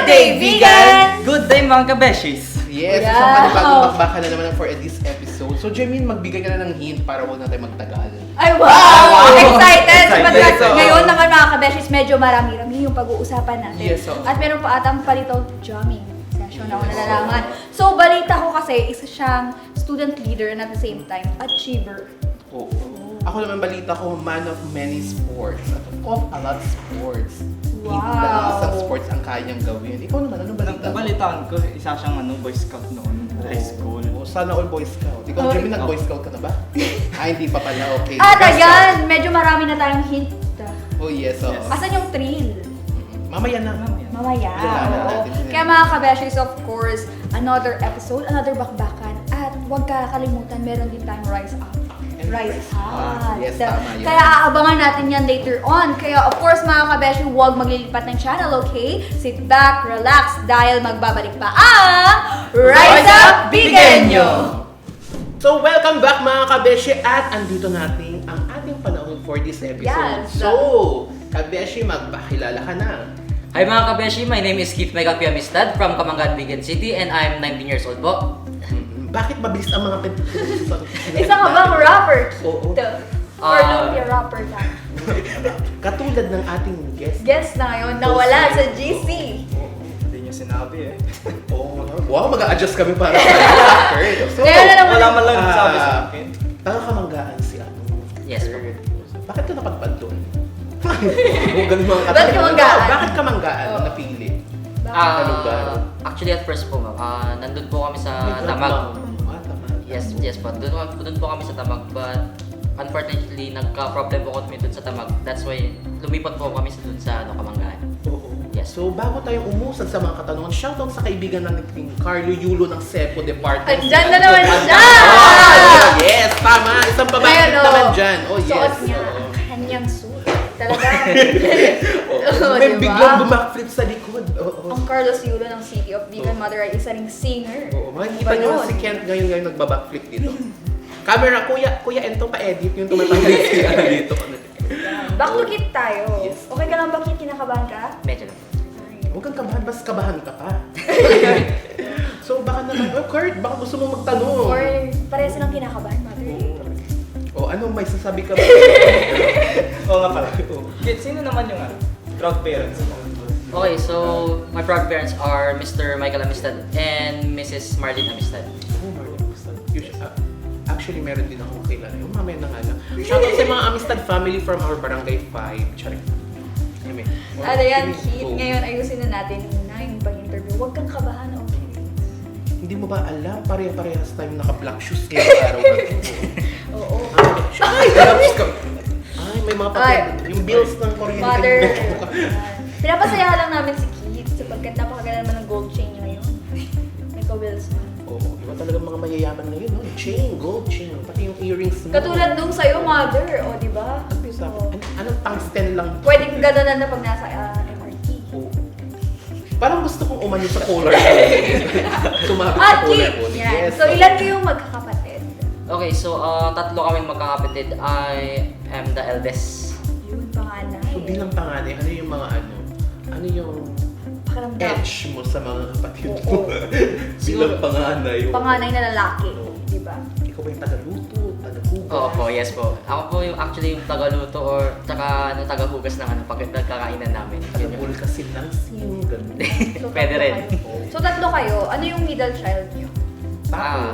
Good day, vegan! Good day, mga kabeshis! Yes, Wow. isang panibagong bakbaka na naman for this episode. So, Jermaine, magbigay ka na ng hint para huwag na tayo magtagal. Ay, wow! Wow! Excited! Excited. But ngayon naman mga kabeshis, medyo marami-rami yung pag-uusapan natin. Yes, so. At meron pa atang palitaw jamming session ako nalalaman. So, balita ko kasi, isa siyang student leader and at the same time, achiever. Oo. Ako naman balita ko, man of many sports. At of a lot sports. Wow. Hindi lang isang sports ang kayang gawin. Ikaw naman, anong balita mo? Nabalitaan ko, isa siyang Boy Scout noon, high school. Oo, sana all Boy Scout. Ikaw, Oh, Jermaine, ikaw. nag-Boy Scout ka na ba? Hindi pa pala, okay. At Basta- ayan, medyo marami na tayong hint. Oh, yes, oo. Yes. Asan yung thrill? Mamaya na. Mamaya. Kailangan Oo. natin yan. Kaya mga kabeshis, of course, another episode, another bakbakan. At huwag kakalimutan, meron din tayong Rise Up. And Rise Rise Up. Up. Yes, tama yun. Kaya aabangan natin yan later on. Kaya of course mga kabeshi, huwag maglilipat ng channel, okay? Sit back, relax, dahil magbabalik pa ang Rise Up Bigenyo! So, welcome back mga kabeshi at andito natin ang ating panahon for this episode. Yes. So, kabeshi, magpakilala ka na. Hi mga kabeshi, my name is Keith Megapia Amistad from Kamangan, Bigan City and I'm 19 years old po. Bakit mabilis ang mga Isa ka bang rapper, Oo. Keith? Or Ah. lumpia rapper ka? Katulad ng ating guest. Guess na ngayon, nawala sa GC. Hindi niyo sinabi eh. Oo. Wow, mag-a-adjust kami para sa rapper. So, Ngayon na naman. Wala man lang Ah. sabi sa akin. taga-Kamanggaan si ano. Yes, po. Bakit ka napadpad doon? Oo, ganun mga Ba't Kamanggaan? Bakit Kamanggaan Oo. ang napili? Bakit? lugar? Actually at first po ma'am, nandun po kami sa May Tamag. Tamag. Yes po. Doon po kami sa Tamag but unfortunately nagka-problem po kami doon sa Tamag. That's why lumipat po kami doon sa Kamangaan. Oo. Yes. So, bago tayo umusad sa mga katanungan, shoutout sa kaibigan natin Carlo Yulo ng Cepo Department. Andyan na naman siya! Ah, yes, tama. Isang babae Ngayon, naman dyan. Oh, yes. Suot niya Oo. ang kanyang suit. Talaga. Oo. May diba? biglang bumakflip sa likod. Oo. Ang Carlos Yulo ng City of Vegan Mother ay isa ring singer. Oo, makikita Iba niyo yun. si Kent ngayon nagbabackflip dito. Camera, kuya Ento pa-edit yung tumatawid siya dito. Back to Kit tayo. Yes. Okay ka lang ba, Kit? Kinakabahan ka? Medyo lang. Huwag kang kabahan, basta kabahan ka pa. So baka naman, Kurt, baka gusto mo magtanong. Or parehas silang kinakabahan, Mother? O ano, may sasabi ka ba? Oo nga pala. Kit, sino naman yung proud parents? Okay, so my proud parents are Mr. Michael Amistad and Mrs. Marlene Amistad. Actually, meron din akong kilala. Yung mamaya na nga lang. Shoutout sa mga Amistad family from our Barangay 5. Charing. Anyway. Ano yan, Kit? Oo. Ngayon ayusin na natin na yung pag-interview. Huwag kang kabahan, okay? Hindi mo ba alam? Pare-parehas tayong naka-black shoes ngayong araw na ito. Oo. Ay! Gloves ka! Ay, may mga papel. Ay. Yung bills ng kuryente. Mother. Pinapasayahan lang namin si Kit sapagkat napakaganda naman ng gold chain niya ngayon. May ka-wheels man. Oo, iba talagang mga mayayaman ngayon, no? Chain, gold chain, pati yung earrings mo. Katulad nung sa'yo, Mother. O, di ba? Sa, anong tungsten lang? Pwedeng gano'n na pag nasa MRT. Oo. Parang gusto kong umano sa collar ko. Sumabit sa Ah, collar Kit! ko. Yan. So, ilan kayong magkakapatid? Okay, so tatlo kaming magkakapatid. I am the eldest. Yun, panganay. So bilang panganay, ano yung mga ano yung Pakiramdam. edge mo sa mga kapatid mo? Oo. Bilang panganay. Panganay na lalaki. Oo. Di ba? Ikaw ba yung tagaluto, tagahugas? Oo po, yes po. Ako po yung actually yung tagaluto or tagahugas ng pag nagkakainan namin. Yun yung- Tagabulkasin ng sim, ganun. So, Pwede tatlo rin. kayo. So, tatlo kayo. Ano yung middle child niyo? Ah,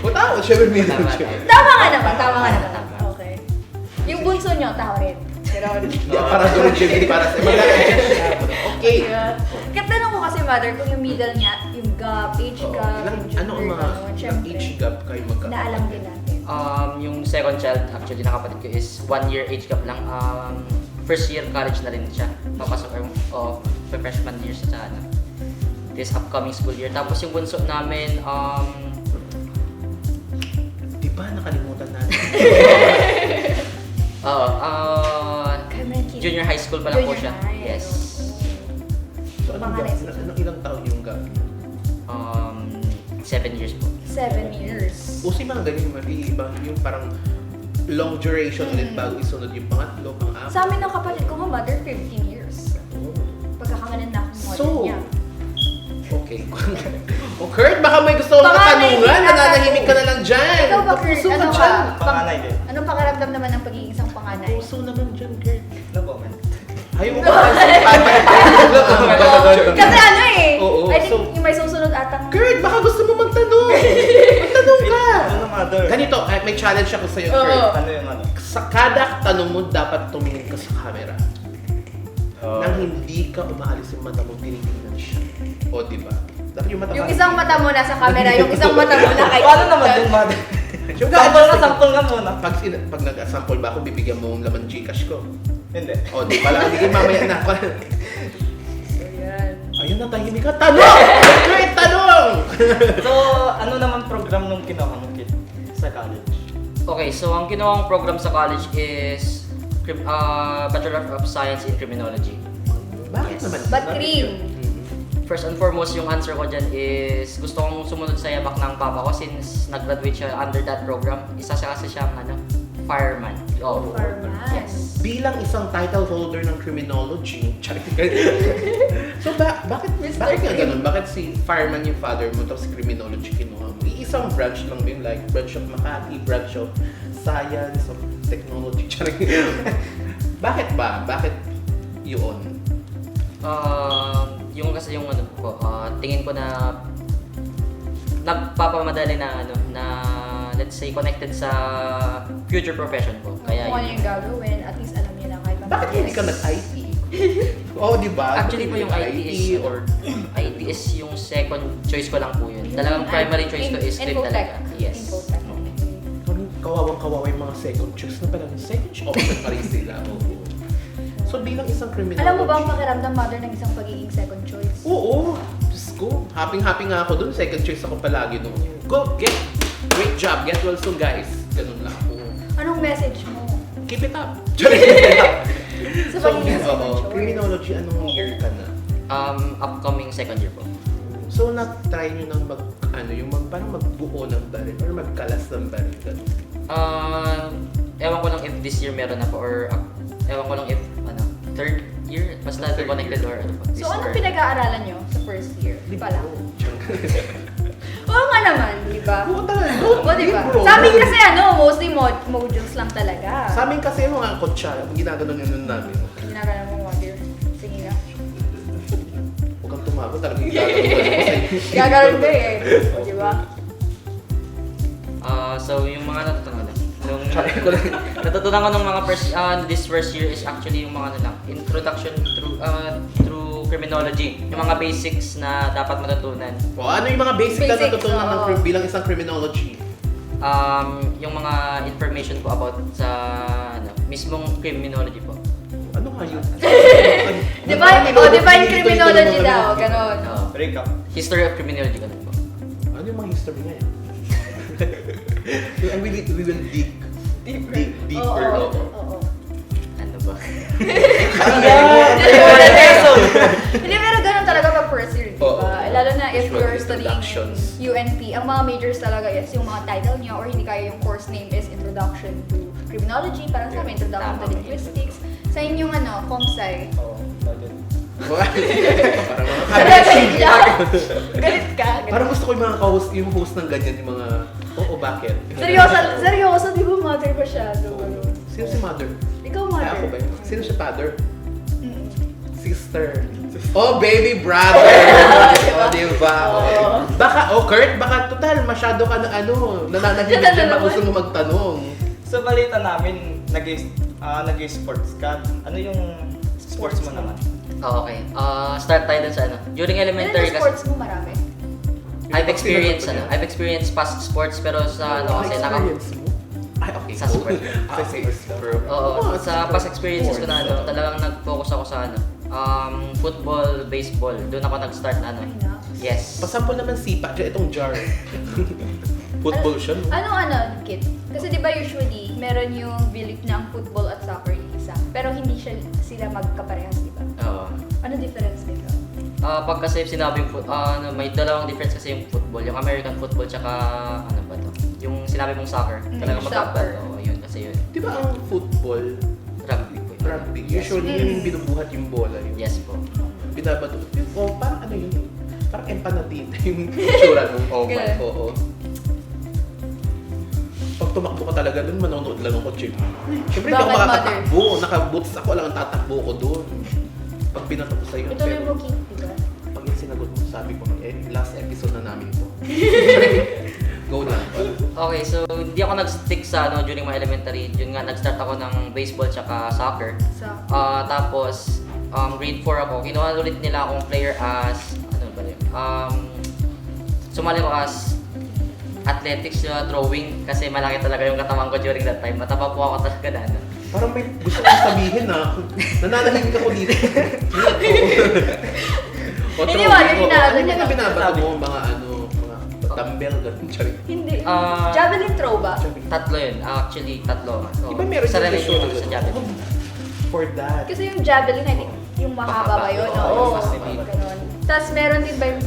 O tao, syempre may Tama, siya. tama. Tama nga naman. Tama nga naman. Tama. Okay. Yung bunso niyo, tao rin. Pero, Hindi, para doon Jimmy, para sa mag-a-adjust siya. Okay. Kaya tanong ko kasi, Mother, kung yung middle niya, yung gap, age Oo. gap, Ilang, yung ano ang gender, mga ganun, syempre, age gap kayo magka? naalam din natin. yung second child actually na kapatid ko is 1 year age gap lang. First year college na rin siya. Papasok freshman year sa this upcoming school year. Tapos yung bunso namin Di ba nakalimutan natin? junior high school pa lang po Junior siya. high, Yes. So anong gap? Ilang taon yung gap? 7 years po. 7 years. Uso yung mga ganyan, iba yung parang long duration ulit bago isunod yung pangatlo, pang-apat. Sa amin ng kapatid ko nga, Mother, 15 years. Pagkakamanan na akong model So, niya. okay. O Kurt, baka may gusto mong Panganay katanungan, din nananahimik ka na lang dyan. Ikaw ba, Kurt? Puso ka Ano dyan. ka? Panganay din. Anong pakiramdam naman ng pagiging isang panganay? Puso naman dyan, Kurt. No comment. Ayaw mo ba kasi Kasi ano eh, Oo, I think so- yung may susunod atang... Kurt, baka gusto mo magtanong. Magtanong ka. Ano mother? Ganito, may challenge ako sa'yo, Oo. Kurt. Ano yung ano? Sa kada tanong mo, dapat tumingin ka sa camera. Nang hindi ka umaalis yung mata mo, tinitingnan siya. O, di ba? Dapat yung mata Yung isang mata mo nasa camera, yung isang mata mo na kay Paano naman din mother? Yung Sample nga muna. Pag nag-sample ba ako, bibigyan mo ng laman Gcash ko. Hindi. O, di pala. Hindi mamaya na. So, yan. Ayun na, tahimik ka. Tanong! Kurt, tanong! So, ano naman program nung kinuha mo kid sa college? Okay, so ang ginawang program sa college is Bachelor of Science in Criminology. Bakit naman? But cream. First and foremost, yung answer ko dyan is gusto kong sumunod sa yamak ng papa ko since nag-graduate siya under that program. Isa siya kasi siyang fireman. Oh, Fireman. Yes. Bilang isang title holder ng criminology, so bakit Mr. nga Krim. ganun? Bakit si fireman yung father mo tapos criminology kinuha mo? Isang branch lang din, like branch of Makati, branch of science, of technology. Bakit ba? Bakit yun? Yung kasi yung tingin ko na nagpapamadali na na let's say connected sa future profession ko. Kaya Kung ano yung gagawin, at least alam niya na kahit pa. Bakit hindi ka nag-IT? Oo, di ba? actually po yung IT is or IT is yung second choice ko lang po yun. Talagang primary choice ko is crime talaga. Yes. Infotech. kawawang-kawawa yung mga second choice na parang second option pa rin sila. Oo. So bilang isang criminology. Alam mo ba ang pakiramdam, mother, ng isang pagiging second choice? Oo. Diyos ko. Happy-happy nga ako dun. Second choice ako palagi nung go, great job, get well soon guys. Ganun lang ako. Anong message mo? Keep it up. Sa pagiging second oo, choice? criminology, anong year ka na? Upcoming second year po. So, na-try nyo nang parang magbuo ng baril or magkalas ng baril. Ganun. Ewan ko lang if this year meron na po or ewan ko lang if third year basta Third connected year. or ano po. So, anong pinag-aaralan nyo sa first year? Di ba lang? Oo. Oo nga naman, di ba? Oo talaga. Oo, di ba? Bro. Sa amin kasi mostly modules lang talaga. Sa amin kasi yung mga kutsara, ginaganon yun namin. Ginagana mo, mother. Sige nga. Huwag kang tumago, talagang ginaganon ko sa'yo. Gagaroon ka eh. O, di ba? So yung mga natutunan natutunan ko ng mga this first year is actually yung mga introduction through criminology. Yung mga basics na dapat matutunan. O, ano yung mga basic na Basics, natutunan ng oo. bilang isang criminology? Yung mga information po about sa mismong criminology po. Ano nga yun? Divine criminology daw, ganon. Break up. History of criminology ganun po. Ano yung mga history nga yan? we will dig deeper. Oo. Oo. Oo. Ano ba? Hindi, pero ganun talaga pag first year, di Oo. ba? Lalo na if Usually you're studying introductions. in UNP, ang mga majors talaga is yung mga title niya or hindi kaya yung course name is Introduction to Criminology, parang sa amin, Introduction to Tama. Linguistics. Sa inyong ComSci. Oo, noted. Parang mga Galit ka. Galit ka. Parang gusto ko yung mga host, yung host ng ganyan, yung mga, bakit? Seryoso, di ba mother masyado? Ganun. Sino si mother? Ikaw, Ay, mother. ako ba yun? Sino si father? Mm. Sister. Oh, baby brother! Diba? Oh, diba? Oo. Baka, Kurt, baka total, masyado ka na nananahimik dyan, baka gusto mo magtanong. Sa balita namin, nag-sports ka. Ano yung sports mo naman? Okay. Start tayo dun sa During elementary Ilan na sports mo marami? I've experienced past sports pero sa kasi Experience mo? Ay, okay. Sa sport. Okay. Oo, sa past experiences ko na talagang nag-focus ako sa football, baseball. Doon ako nag-start na Ay, na. Yes. Pasample naman sipa, dyan itong jar. Football siya, no? Ano, Kit? Kasi di ba usually, meron yung belief na ang football at soccer yung isa. Pero hindi sila magkaparehas, di ba? Oo. Ano difference nito? Pag kasi sinabing may dalawang difference kasi yung football, yung American football tsaka ano ba to? Yung sinabi mong soccer. Talagang Soccer. magkabal. Oo, yun kasi yun. Di ba ang football, Rugby po. yun. rugby, Yes. usually yun yung binubuhat yung bola. Yun. Yes po. binabato. Oh, parang ano yun? Parang empanadita yung tsura nung oval. Ganun. Oo. Pag tumakbo ka talaga dun, manonood lang ako, Jim. Siyempre, hindi ako Bakit, makakatakbo. Naka-boots ako lang ang tatakbo ko dun. Pag binato ko sa'yo. Ituloy mo, Kate, diba? Pag yung sinagot mo, sabi ko, last episode na namin to. Go na. Okay, so hindi ako nag-stick sa during my elementary. Yun nga, nag-start ako ng baseball tsaka soccer. So, Tapos, grade 4 ako. Kinuha ulit nila akong player as, ano ba yun? Sumali ko as athletics, throwing, kasi malaki talaga yung katawan ko during that time. Mataba po ako talaga na. Ano. Parang may gusto kong sabihin na nananahimik ako dito. Hindi, wala yung Ano niya. yung binabato mo? Mga mga dumbbell, ganun. Charing. hindi. Ah, Javelin throw ba? Tatlo yun. Actually, tatlo. So, Di ba meron isa yung rin show yung sa javelin. For that. Kasi yung javelin, I think, yung mahaba ba yun? Oo, Oo, mas hindi. ganun. Tapos meron din ba yung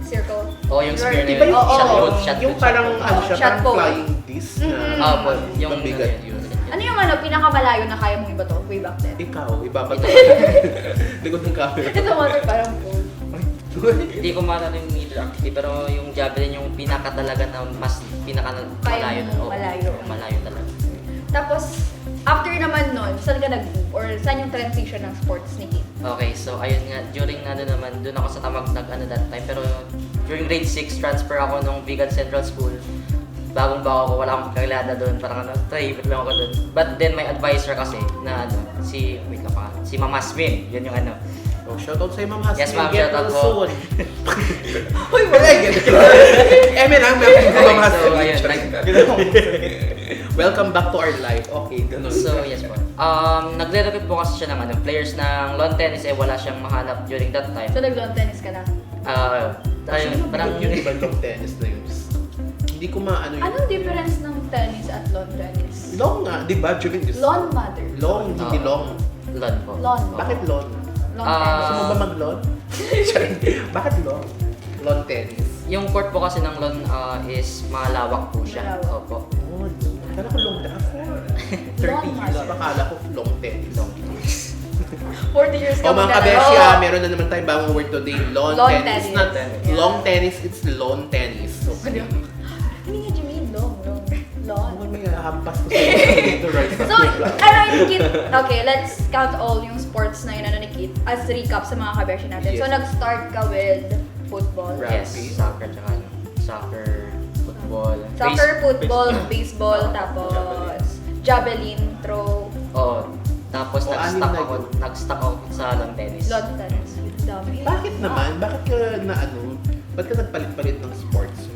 circle? Oo, yung spear na Di ba yun. yung, Oo, Shot oo. put, shot yung put, parang shot put. ano siya, Shot parang put. flying disc na Po, yung mabigat ano yun. Ano yung pinakamalayo na kaya mong ibato way back then? Ikaw, ibabato ka. Likod ng camera. Ito mo, parang cool. Hindi ko maalala yung middle actually, pero yung javelin yung pinaka talaga na mas pinaka malayo na. Oo, malayo. malayo talaga. Tapos, after naman nun, saan ka nag-move? Or saan yung transition ng sports ni Kate? Okay, so ayun nga, during naman, doon ako sa Tamag that time, pero during grade 6, transfer ako nung Vegan Central School. Bagong-bago ako, wala akong kakilala doon, parang tahimik lang ako doon. But then my advisor kasi, na si Ma'am Asmin, yun yung Oh, shoutout sa'yo, Ma'am Hasmin. Yes, ma'am, Get shoutout well po. soon. Uy, wala yan. Lang, may Ma'am So, ayun, Hasmin. Welcome back to our life. Okay, ganun. So, yes po. Nagre-recruit po kasi siya ng players ng lawn tennis, wala siyang mahanap during that time. So, nag-lawn tennis ka na? Ayun, parang yun, di ba long tennis na yun? Hindi ko maano yun. Anong difference ng tennis at lawn tennis? Long nga, di ba? During this. Lawn mother. Long, hindi long. lawn po. Lawn. Bakit long? Lawn Ah, tennis. Gusto mo ba mag-lawn? Bakit long? Lawn tennis. Yung court po kasi ng lawn is malawak po siya. Malawak. Opo. Oh, long. Kala ko long tennis. 30 Long years. Bakala ko long tennis. Long. 40 years ka O mga muna. kabesya, Oo. meron na naman tayong bagong word today. Lawn Lawn tennis. tennis. Not Yeah. long tennis, it's lawn tennis. Okay. Hindi nga Jimmy, long. Lawn. Ano may hampas ko sa right So, ano yung Kit? Okay, let's count all yung sports na yun ni Kit as recap sa mga kabeshi natin. So, Yes. nag-start ka with football. Right. Yes, Rugby. soccer tsaka soccer, football. Soccer, football, baseball. baseball, tapos javelin, throw, Oo. Tapos O, anim na yun. nag-stuck ako sa lawn tennis. lawn tennis. Dami. Bakit naman? Bakit ka ba't ka nagpalit-palit ng sports?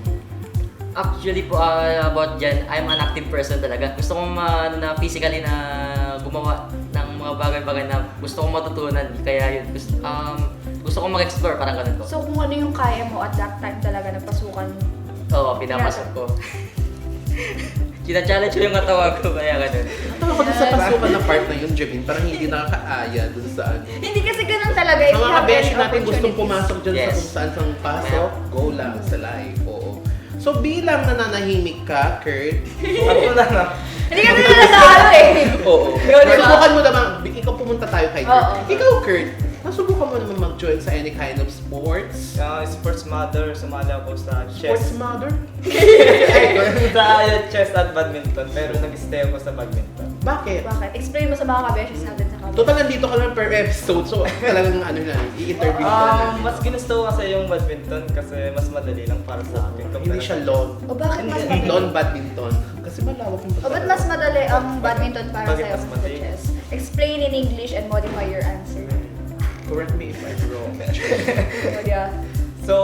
Actually po, about dyan, I'm an active person talaga. Gusto kong na physically na gumawa ng mga bagay-bagay na gusto kong matutunan. Kaya yun, gusto kong mag-explore, parang ganun po. So, kung ano yung kaya mo at that time talaga nagpasukan mo. Oo, pinapasok ko. Kina-challenge ko yung katawan ko, kaya ganun. Tama ko dun sa pasukan na part na yun, Jevin, parang hindi nakakaaya dun sa ano. Hindi kasi ganun talaga. Sa mga kabeshi natin gustong opportunities. pumasok dyan sa Yes. kung saan sang pasok, go lang sa live. Oo. So bilang nananahimik ka, Kurt, Ako na. Hindi kasi nalagaan eh. oo. Go, diba? Nasubukan mo naman, ikaw pumunta tayo kay Kurt. Oo. Ikaw, Kurt, nasubukan mo naman mag-join sa any kind of sports? Sports mother, sumali ako sa Sports chess. mother? Sa chess at badminton, pero nag-stay ako sa badminton. Bakit? Bakit? Explain mo sa mga kabeshis natin sa kabeshis. Total, nandito ka naman per episode, so talagang ano na, i-interview ka na. Mas ginusto ko kasi yung badminton kasi mas madali lang para sa akin. Hindi siya lawn. O bakit mas madali? Lawn badminton. Kasi malawak yung O ba't mas madali ang badminton para Bakit sa'yo mas sa madali? chess? Explain in English and modify your answer. Correct me if I'm wrong. So, yeah. So,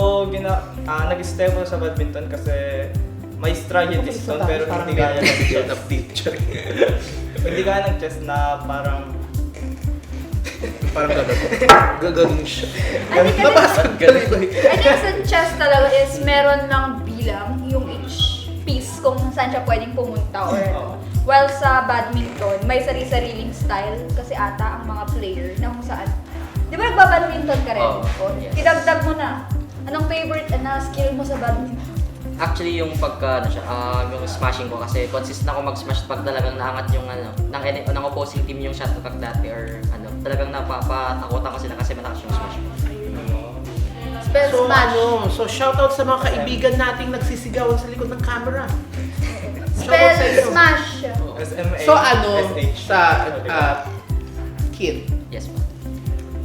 nag-stay ako sa badminton kasi may strategies doon pero hindi kaya ng chess. picture. Hindi kaya ng chess na parang Parang gano'n. Gagaling siya. I think kasi- Nabasag ka rin. I think sa chess talaga is meron ng bilang yung each piece kung saan siya pwedeng pumunta or Oo. while sa badminton, may sari-sariling style kasi ata ang mga player na kung saan. Di ba nagbabadminton ka rin? Oo, O, yes. idagdag mo na. Anong favorite na skill mo sa badminton? Actually, yung yung smashing ko kasi consistent ako mag-smash pag talagang naangat yung ng opposing team yung shot clock dati or talagang napapatakutan ko sila kasi malakas yung smash. Spell So smash. so shoutout sa mga kaibigan nating nagsisigawan sa likod ng camera. Spell sa inyo. smash. SMA, So SH. sa Kid, Yes po.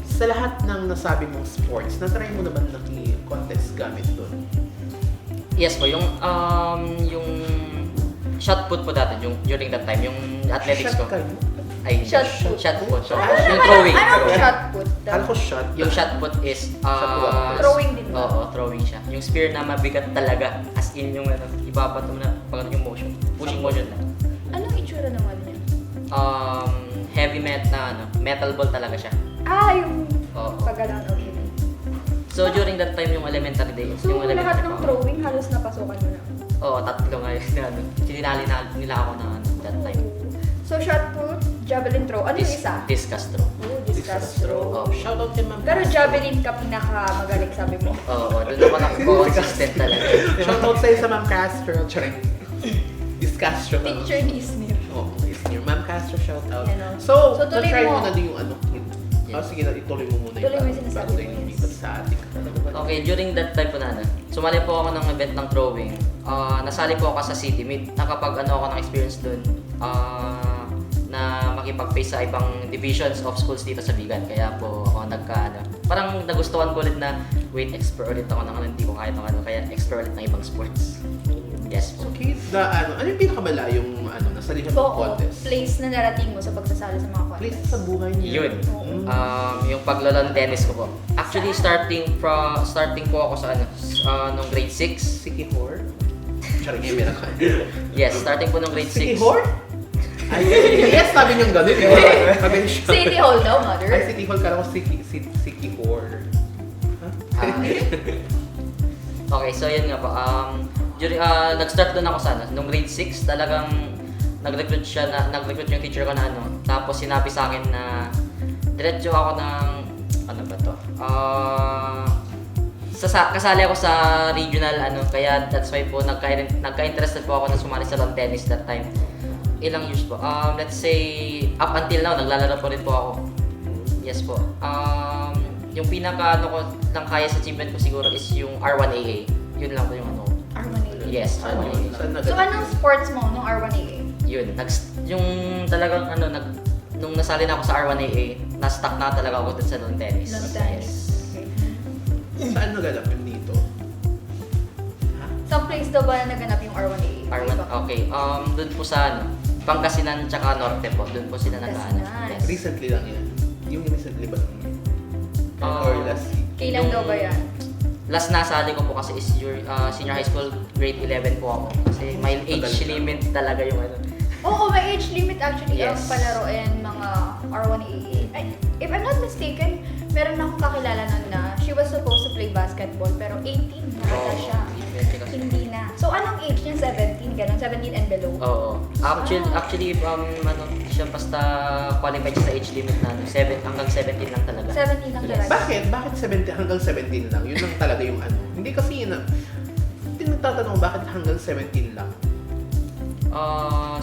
sa lahat ng nasabi mong sports, na-try mo naman naki-contest gamit doon? Yes po, yung shot put po dati, yung during that time, yung athletics Shot ko. kayo? Ay, Shot put. Shot put. So, Ano yung naman? throwing. Anong shot put? Kala ko shot. Yung shot put is Throwing din ba? Oo, throwing siya. Yung spear na mabigat talaga. As in yung ibabato mo na pag yung motion. Pushing motion na. Anong itsura naman niya? Heavy metal ball talaga siya. Yung Oo. paggalan, okay. So during that time yung elementary days, So, yung elementary lahat ng pa ako. throwing halos napasukan mo na. Oo, tatlo nga yun. Sinali nila ako na that time. So, shot put, javelin throw. Ano yung isa? Discus throw. Discus throw. Oo. Shoutout kay Ma'am Pero Castro. javelin ka pinaka-magaling, sabi mo. Oo, doon ako consistent talaga. Shoutout sa'yo sa Ma'am Castro. Charing. Miss Castro. Teacher ni Isnir. Oo, is near. Ma'am Castro, shoutout. Yan, oh. So, So, tuloy na-try mo. mo na din yung Kid. Yes. Sige na, ituloy mo muna Tuloy mo yung sinasabi bago mo, tayo yes. lumipat sa ating. Okay, during that time po sumali po ako ng event ng throwing. Nasali po ako sa City Meet. Nakapag ako ng experience doon na makipag-face sa ibang divisions of schools dito sa Vigan. Kaya po ako parang nagustuhan ko ulit na explore ulit ako ng hindi ko kaya kaya explore ulit ng ibang sports. Yes po. So, Kid, ano yung pinakamalayong nasalihan So, ng contest? place na narating mo sa pagsasali sa mga Place contest. sa buhay niya. Yun. Mm. Yung paglalaro ng tennis ko po. Actually, starting po ako sa nung grade 6. Siki Hor? Charing, meron ka. Yes, starting po nung grade 6. Siki Hor? Ay, yes, sabi niyong gano'n. Sabi niyo siya. City Hall daw, mother. Ay, City Hall, kala ko Siki Hor. Okay, so yun nga po. Nag-start doon ako nung grade 6, talagang nag-recruit yung teacher ko na tapos sinabi sa akin na diretso ako ng kasali ako sa regional kaya that's why po nagka-interested po ako na sumali sa lawn tennis that time. Ilang years po? Let's say up until now naglalaro po rin po ako. Yes po. Yung pinaka ko lang kaya sa achievement ko siguro is yung R1AA. Yun lang po yung R1AA. Yes, R1AA. So, anong sports mo nung R1AA? Yun, yung talagang nung nasali na ako sa R1AA, na-stuck na talaga ako dun sa lawn tennis. Lawn tennis. Yes. Saan naganap yun dito? Sa place daw ba na naganap yung R1AA? R1, okay. Dun po sa Pangasinan tsaka Norte po. Dun po sila nag-ano. Pangasinan. Yes. Recently lang yan. Yung recently ba? Ah, Or last year? Kailan daw ba yan? Last nasali ko po kasi is your senior high school, grade 11 po ako. Kasi may age limit talaga yung Oo, may age limit actually ang Yes. palaruin mga R1AA. If I'm not mistaken, meron akong kakilala nun na she was supposed to play basketball pero 18 na ata siya. Hindi na. So anong age niya? 17? Ganon? 17 and below? Oo. Actually, siya basta qualified siya sa age limit na 7 hanggang 17 lang talaga. 17 lang Yes. talaga. Bakit? Bakit 17 hanggang 17 lang? Yun lang talaga yung Hindi kasi yun tinagtatanong bakit hanggang 17 lang?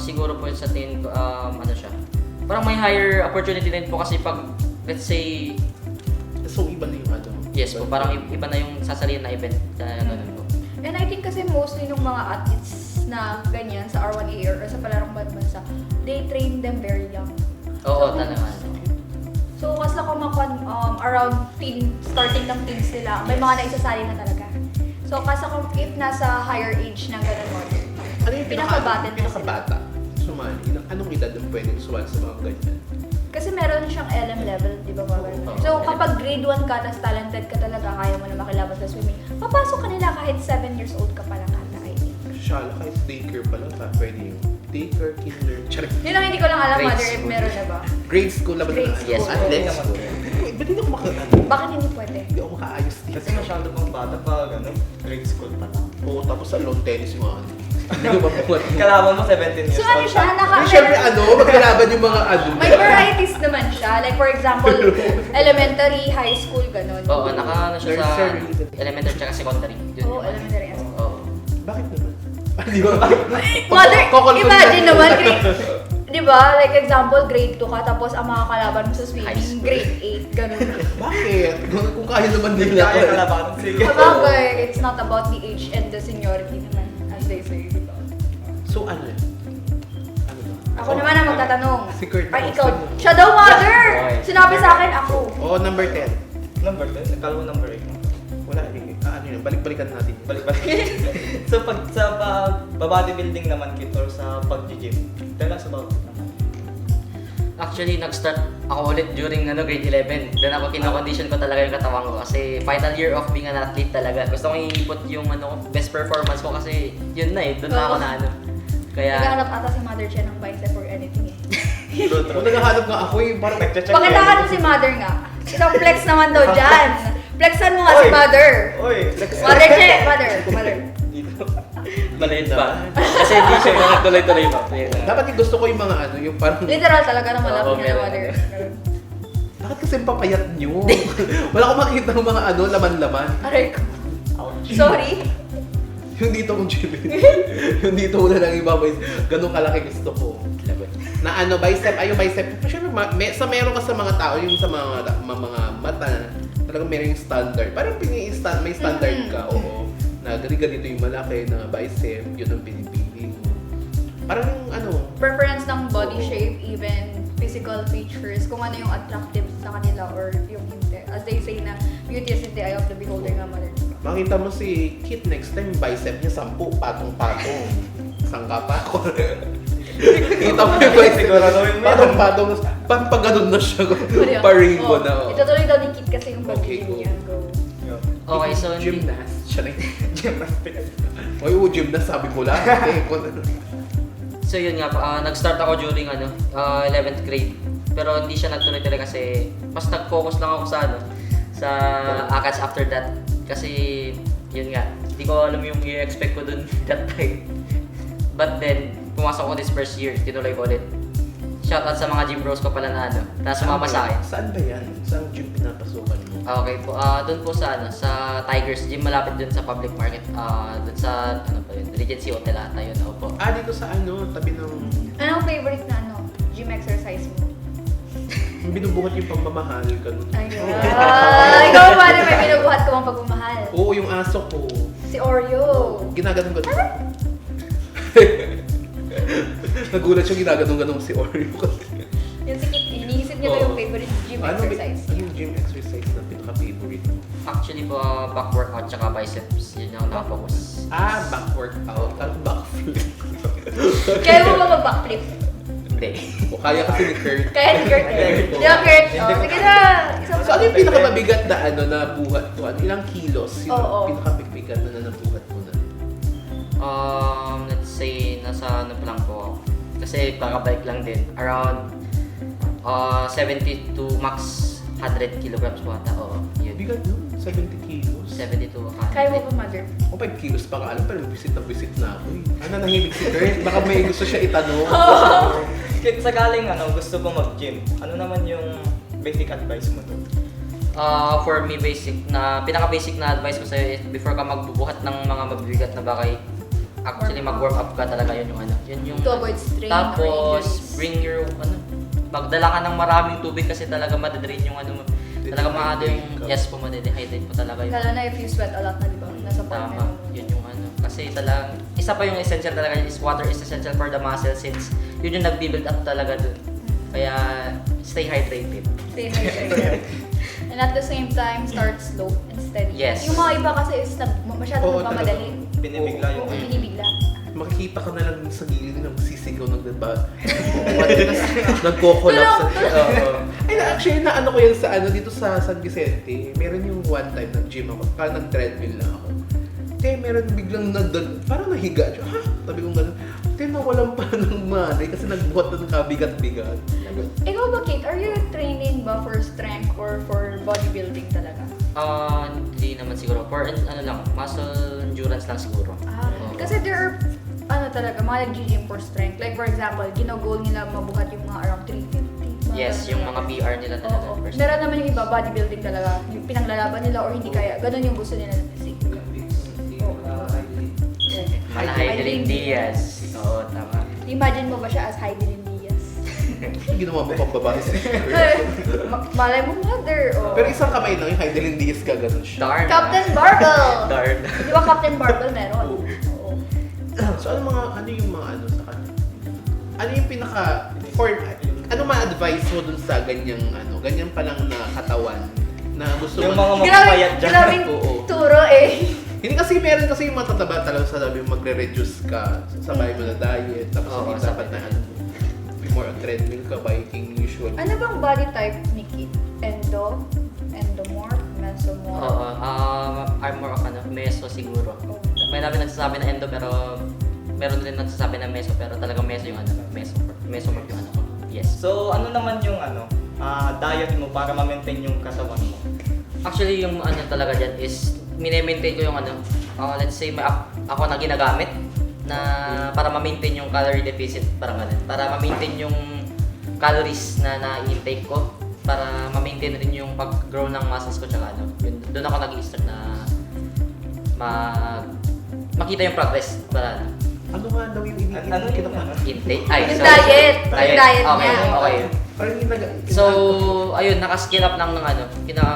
Siguro po sa tingin ko, siya. Parang may higher opportunity din po kasi pag, let's say, So iba na yung yes po, parang iba na yung sasalihan na event. Ganun po. And I think kasi mostly nung mga athletes na ganyan sa R1AA or sa palarong bansa, they train them very young. Oo, talaga. So, kas lang around starting ng teens nila, may mga naisasali na talaga. So, kas ako if nasa higher age ng ganun mo, Ano yung pinakabata na pinakabata? Sumali. Anong edad yung pwedeng sumali sa mga ganyan? kasi meron siyang LM level, di ba mga ganun? Oo. So, kapag grade 1 ka, tas talented ka talaga, kaya mo na makilabas sa swimming, papasok ka nila kahit 7 years old ka pa lang ata, I think. Shala, kahit daycare pa lang, pwede yung daycare, kinder, charing. Yun lang hindi ko lang alam, Grade mother, if school. meron na ba? Grade school laban Grade na school. Yes, athletics po. school. Wait, ba't hindi ako Bakit hindi pwede? hindi ako makaayos dito? Kasi masyado pang bata pa, grade school pa lang. Oo, tapos sa lawn tennis yung mga Hindi ko mapuhat. Kalaban mo 17 years So, ano old. siya? Siyempre, maglalaban yung mga May varieties naman siya. Like, for example, elementary, high school, ganun. Oo, naka siya sa Nursery. elementary tsaka secondary. Yun Oo, yung elementary as well. Oo. Bakit naman? Di ba? Mother, Kokolkol imagine na- naman, Di ba? Like example, grade 2 ka, tapos ang mga kalaban mo sa High swimming, school. grade 8, ganun. Bakit? Kung kaya naman Hindi nila. kaya kalaban. Sige. Sabagay, it's not about the age and the seniority naman, as they say. Diba? So ano yan? Ano ba? Ako naman ang magtatanong. Si Kurt. Ay, ikaw. Siya daw, mother! Okay. Sinabi sa akin, ako. Oh, number 10. Number 10, akala mo number 8. Wala eh. Ano yun? Balik-balikan natin. Balik-balik. So pag sa bodybuilding naman kit or sa pag-gym, tell us about it naman. Actually, nag-start ako ulit during grade 11. Doon ako kino-condition ko talaga yung katawan ko kasi final year of being an athlete talaga. Gusto kong iipot yung best performance ko kasi yun na eh. Doon na ako na Kaya, Naghahanap ata si mother siya ng bicep or anything eh. True, Kung true. naghahanap nga ako eh, parang Nagche-check Pakitahan mo si mother nga. Isang flex naman daw dyan. Flexan mo nga si Oy. mother. Oy, flex. Mother, che! Mother. Dito. maliit pa. Kasi hindi siya mga tuloy-tuloy pa. dapat yung gusto ko yung mga yung parang Literal talaga na malaki Oo, niya na meron. mother. bakit kasi papayat nyo? Wala akong makita ng mga laman-laman. Aray ko. Ouch. Sorry. Yung dito kong chili. Yung dito ko na lang ibabay. Ganun kalaki gusto ko. Lagot. Na bicep, ay yung bicep. Siyempre, meron ka sa mga tao, yung sa mga mata, talagang meron yung standard. Parang may standard ka, oo. Na ganito yung malaki na bicep, yun ang pinipili mo. Parang yung Preference ng body Oo. shape, even physical features, kung ano yung attractive sa kanila or yung hindi. As they say na, beauty is in the eye of the beholder nga mother. makita mo si Kit next time, bicep niya 10, patong-patong. Sangka pa ako. Kita mo yung bicep. Siguraduhin mo yan. Patong-patong. Pag ganun na siya. Paringo na. oh. Itutuloy daw ni Kit kasi yung Okay, pag-gym go. niya. Go. Yo. Okay, so Gymnast. Siya rin. Gymnastics. Oy, gymnast sabi mo lang. So yun nga, nag-start ako during 11th grade. Pero hindi siya nagtuloy-tuloy kasi mas nag-focus lang ako sa ACADS after that. Kasi yun nga, hindi ko alam yung i-expect ko dun that time. But then, pumasok ko this first year, tinuloy ko ulit. Shoutout sa mga gym bros ko pala na na sumama sa akin. Saan ba yan? Saan gym pinapasukan mo? Okay po, doon po sa Tigers Gym, malapit dun sa public market. Doon sa, Regency Hotel ata yun, opo. Dito sa tabi ng... Anong favorite na gym exercise mo? Yung binubuhat yung pagmamahal, ganun. Ayun. Ikaw ba na may binubuhat ko ang pagmamahal? Oo, yung aso ko. Si Oreo. Ginaganon ganun. Nagulat siya ginaganon si Oreo kasi. Yung si Kit, iniisip niya daw yung favorite gym exercise. Ano yung gym exercise na pinaka-favorite mo? Actually po, back workout tsaka biceps, yun yung nakapokus. Back workout. Back flip. Kaya mo ba mag-backflip? Hindi. O kaya kasi ni Kurt. Kaya ni Kurt. Di ba Kurt? Oh, sige na. Isang So ano yung pinakamabigat na nabuhat mo? Ilang kilos? Yung Oo. pinakabigat na nabuhat mo na? Let's say, nasa pa lang po ako. Kasi kakabike lang din. Around 70 to max 100 kilograms po ata. Oo, yun. Bigat no? 70 kilos? 70 to 100. Kaya mo ba, mother? O 5 kilos pa ka alam, pero visit na ako eh. Nahimik si Kurt? Baka may gusto siya itanong. Kit sa galing gusto ko mag-gym. Ano naman yung basic advice mo doon? For me, pinaka-basic na advice ko sa'yo is before ka magbubuhat ng mga mabibigat na bagay, actually mag-warm up ka talaga, yun yung To avoid strain or Tapos, injuries. bring your, magdala ka ng maraming tubig kasi talaga madadrain yung talaga yung, yes po, madadehydrate po talaga yun. Lalo na if you sweat a lot na, di ba? Nasa part Tama, yun yung kasi talagang, isa pa yung essential talaga is water is essential for the muscle since yun yung nag-build up talaga dun. Kaya, stay hydrated. Stay hydrated. And at the same time, start slow and steady. Yes. Yung mga iba kasi is masyadong nagmamadali. Binibigla yung Oo, binibigla. Makikita ka na lang sa gilid na magsisigaw nagko-collapse. Ay, actually, naano ko yan sa dito sa San Vicente. Meron yung one time nag-gym ako, nag-treadmill lang ako. Meron biglang parang nahiga siya. Ha? Sabi kong gano'n. Nawalan pa ng money kasi nagbuhat na ng kabigat-bigat. Ikaw ba, Kate? Are you training ba for strength or for bodybuilding talaga? Hindi naman siguro. For lang, muscle endurance lang siguro. Oo. Kasi there are, talaga, mga nag-gym for strength. Like for example, ginagol nila mabuhat yung mga around 350. Yes, yung mga PR nila talaga. Oo. First. Meron naman yung iba, bodybuilding talaga. Yung pinaglalaban nila or hindi kaya. Ganun yung gusto nila na physique. Mala Heidelin Diaz. Oo, tama. Imagine mo ba siya as Heidelin Diaz? Ginawa mo pang babae sa Malay mo, mother. Oh. Pero isang kamay lang, yung Heidelin Diaz ka, ganun siya. Darn. Captain Barbell. Darn. Di ba Captain Barbell meron? Oo. So ano yung mga ano sa kanya? Ano yung ano ma-advise mo dun sa ganyan palang na katawan na gusto Yung mo? mga mapapayat dyan. Grabing Oo. turo eh. Hindi kasi meron kasi yung matataba talaga sa sabi magre-reduce ka, sabay mo na diet, tapos Oo, hindi dapat na sabay. ano, more on treadmill ka, biking usual. Ano bang body type, Nikki? Endo? Endomorph? Mesomorph? Oo, I'm more of meso siguro. May namin nagsasabi na endo pero meron din nagsasabi na meso pero talagang meso yung meso yung ko. Yes. So, ano naman yung diet mo para ma-maintain yung katawan mo? Actually, yung talaga dyan is mine-maintain ko yung let's say ako na ginagamit na para ma-maintain yung calorie deficit, parang ganun. Para ma-maintain yung calories na na-intake ko, para ma-maintain rin yung pag-grow ng muscles ko tsaka yun, doon ako nag-i-start na makita yung progress para Ano nga daw yung Ano yung intake. Ay, Yung sorry. diet. Yung diet Okay, niya. okay. Parang So, ayun, naka-scale up lang ng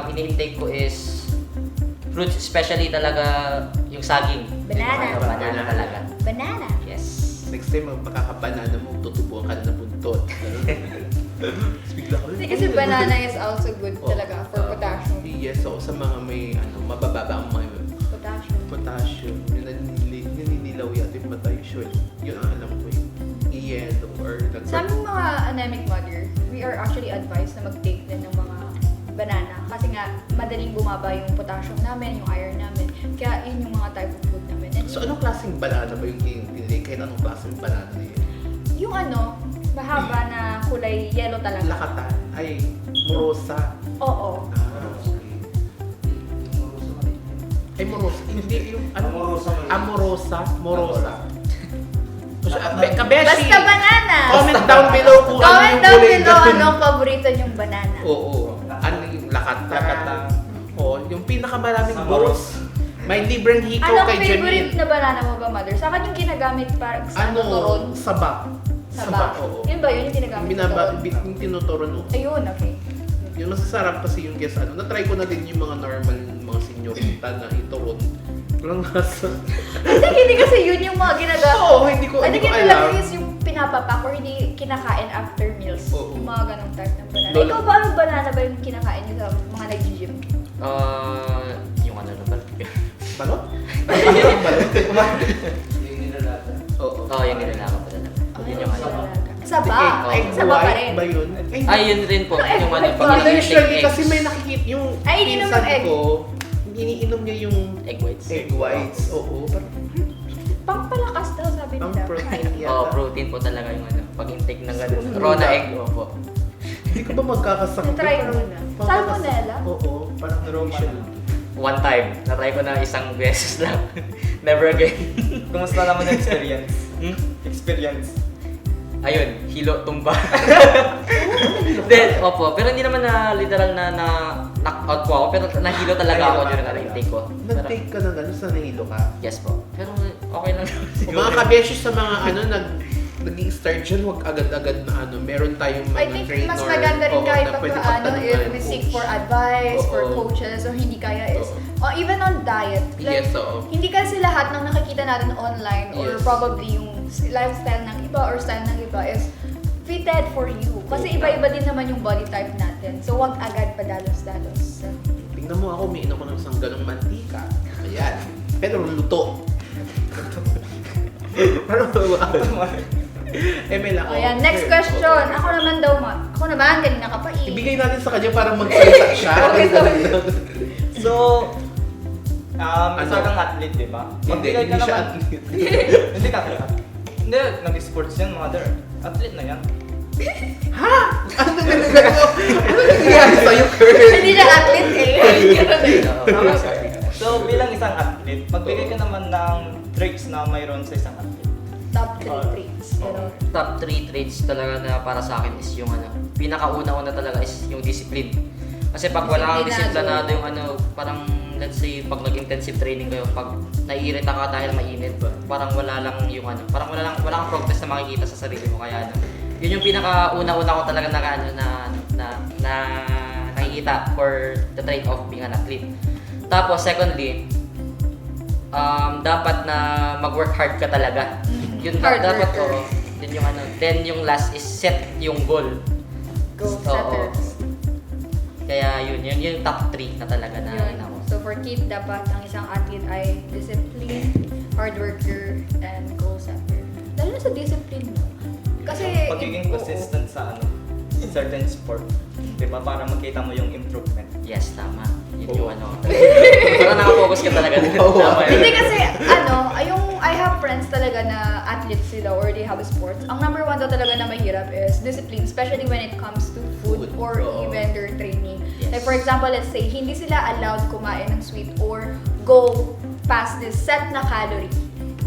ini-intake ko is fruits, especially talaga yung saging. Banana. Banana talaga. Banana. Yes. next time magpakakabanana mo, tutubuan ka na ng buntot. Bigla ko, Kasi banana is also good talaga for potassium. Yes, so sa mga may mabababa ang mga Potassium. potassium, yung naninilaw yata yung mata usually. Yun ang alam ko yung yellow or Sa aming mga anemic mother, we are actually advised na mag-take din ng mga banana kasi nga madaling bumaba yung potassium namin, yung iron namin. Kaya yun yung mga type of food namin. And So anong klaseng banana ba yung pinili? Kahit anong klaseng banana na yun? yung mahaba na kulay yellow talaga. Lakatan? Ay, morosa. Oo. Ay, morosa. Hindi yung Amorosa. Amorosa. Morosa. Kabeshi! Basta banana! Comment down below kung ano Comment yung down kulay below na- anong paborito niyong banana. Oo. Ano yung lakatan? Lakatan. Oo, yung pinakamaraming boros. May libreng hikaw Anong kay favorite Janine. na banana mo ba, mother? Sa akin yung ginagamit para sa turon. Saba. Saba. Oo. Yun ba yun yung ginagamit sa turon? Yung tinuturon mo. Ayun, okay. Yung masasarap kasi yung guess na-try ko na din yung mga normal, mga senyorita na ituron. Walang nasa. Hindi kasi yun yung mga ginagamit. Oo, hindi ko I think yun alam. talaga is yung pinapapak or hindi kinakain after meals. Oo. Yung mga ganong type ng banana. Lola. Ikaw ba ang banana ba yung kinakain niyo sa mga nag-gym? Yung na ba? Balot? Balot? Oo. Oo, yung nilalako pa talaga. Yun yung Saba. Egg Saba pa white rin. ba yun? Ay, yun rin po. Yung Egg pag Hindi, ini-intake usually eggs. kasi may nakikita yung Ay, ininom pinsan ng egg. ko, iniinom niya yung egg whites. egg whites. Oo. Parang Pampalakas daw sabi ang nila. protein Oo, yata. protein po talaga yung pag-intake ng ganun. So, Raw na wala. egg, opo. Hindi ko ba magkakasakit? Na-try mo Parang na. magkakasakit. Salmonella? Oo. Parang usually. One time, na-try ko na isang beses lang. Never again. Kumusta naman yung experience? Hmm? Experience. Ayun, hilo, tumba. Then, opo, pero hindi naman na literal na knock out po ako, pero nahilo talaga ako during ang intake ko. Pero, Nag-take ka ng sa nahilo ka. yes po. Pero okay lang naman Kung siguro. mga kabesyo sa mga nag-start dyan, huwag agad-agad na meron tayong mga I think trainer. mas maganda rin oo, kahit na pwede pagkaano if pagtanungan, we coach. seek for advice, for Oo. coaches, or hindi kaya is, Oo. or even on diet. Yes, oo. Hindi kasi lahat ng nakikita natin online or Yes. probably yung lifestyle ng iba or style ng iba is fitted for you. Kasi iba-iba din naman yung body type natin. So, wag agad padalos-dalos. Tingnan mo ako, umiinom ko ng isang ganong mantika. Ayan. Pero luto. Parang ML ako. Ayan, next Okay. question. Ako naman daw, ako naman, kanina ka pa eh. Ibigay natin sa kanya para magsalita siya. Okay, sorry. So, isa kang athlete, di ba? Hindi, Magbigay hindi ka siya naman- athlete. Hindi ka athlete. Hindi, nag-sports yan, mother. Athlete na yan. Ha? Ano nangyayari mo? Ano nangyayari sa'yo, Kurt? Hindi siya athlete eh. Oo, sorry. So, bilang isang athlete, magbigay ka naman ng traits na mayroon sa isang athlete. Top 3 traits. Pero, Top 3 traits talaga na para sa akin is yung pinakauna-una talaga is yung discipline. Kasi pag wala kang Disiplinado. disiplinado yung parang let's say pag nag-intensive training kayo, pag naiirita ka dahil mainit, parang wala lang yung parang wala kang progress na makikita sa sarili mo kaya Yun yung pinaka-una-una ko talaga na nakikita for the trait of being an athlete. Tapos secondly, dapat na mag-work hard ka talaga. Yun Hard dapat worker. yun yung ano. Then yung last is set yung goal. Go Oo. setters. Kaya yun yung top 3 na talaga na Yun. ako. So for Kate, dapat ang isang athlete ay discipline, hard worker, and goal setter. Lalo na sa discipline mo. Kasi Pagiging consistent sa certain sport. Diba? Para makita mo yung improvement. Yes, tama. Yun yung Oo. ano. Parang nakafocus ka talaga dun. Oo. Tama yun. Hindi kasi, I have friends talaga na athletes sila or they have sports. Ang number one daw talaga na mahirap is discipline, especially when it comes to food or Oo. even their training. Yes. Like for example, let's say, hindi sila allowed kumain ng sweet or go past this set na calorie.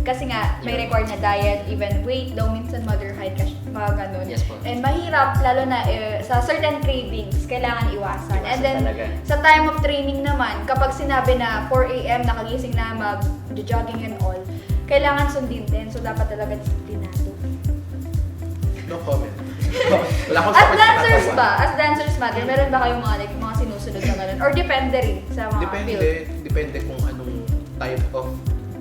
Kasi nga, may required na diet, even weight daw, minsan mother height, mga ganun. Yes po. And mahirap, lalo na sa certain cravings, kailangan iwasan. And then, talaga. sa time of training naman, kapag sinabi na 4 a.m. nakagising na mag-jogging and all, kailangan sundin din. So, dapat talaga disiplinado. No comment. Wala akong As sakit sa dancers katawan. ba? As dancers mother, meron ba kayong mga sinusunod na ganun? Or depende rin sa mga field? Depende kung anong type of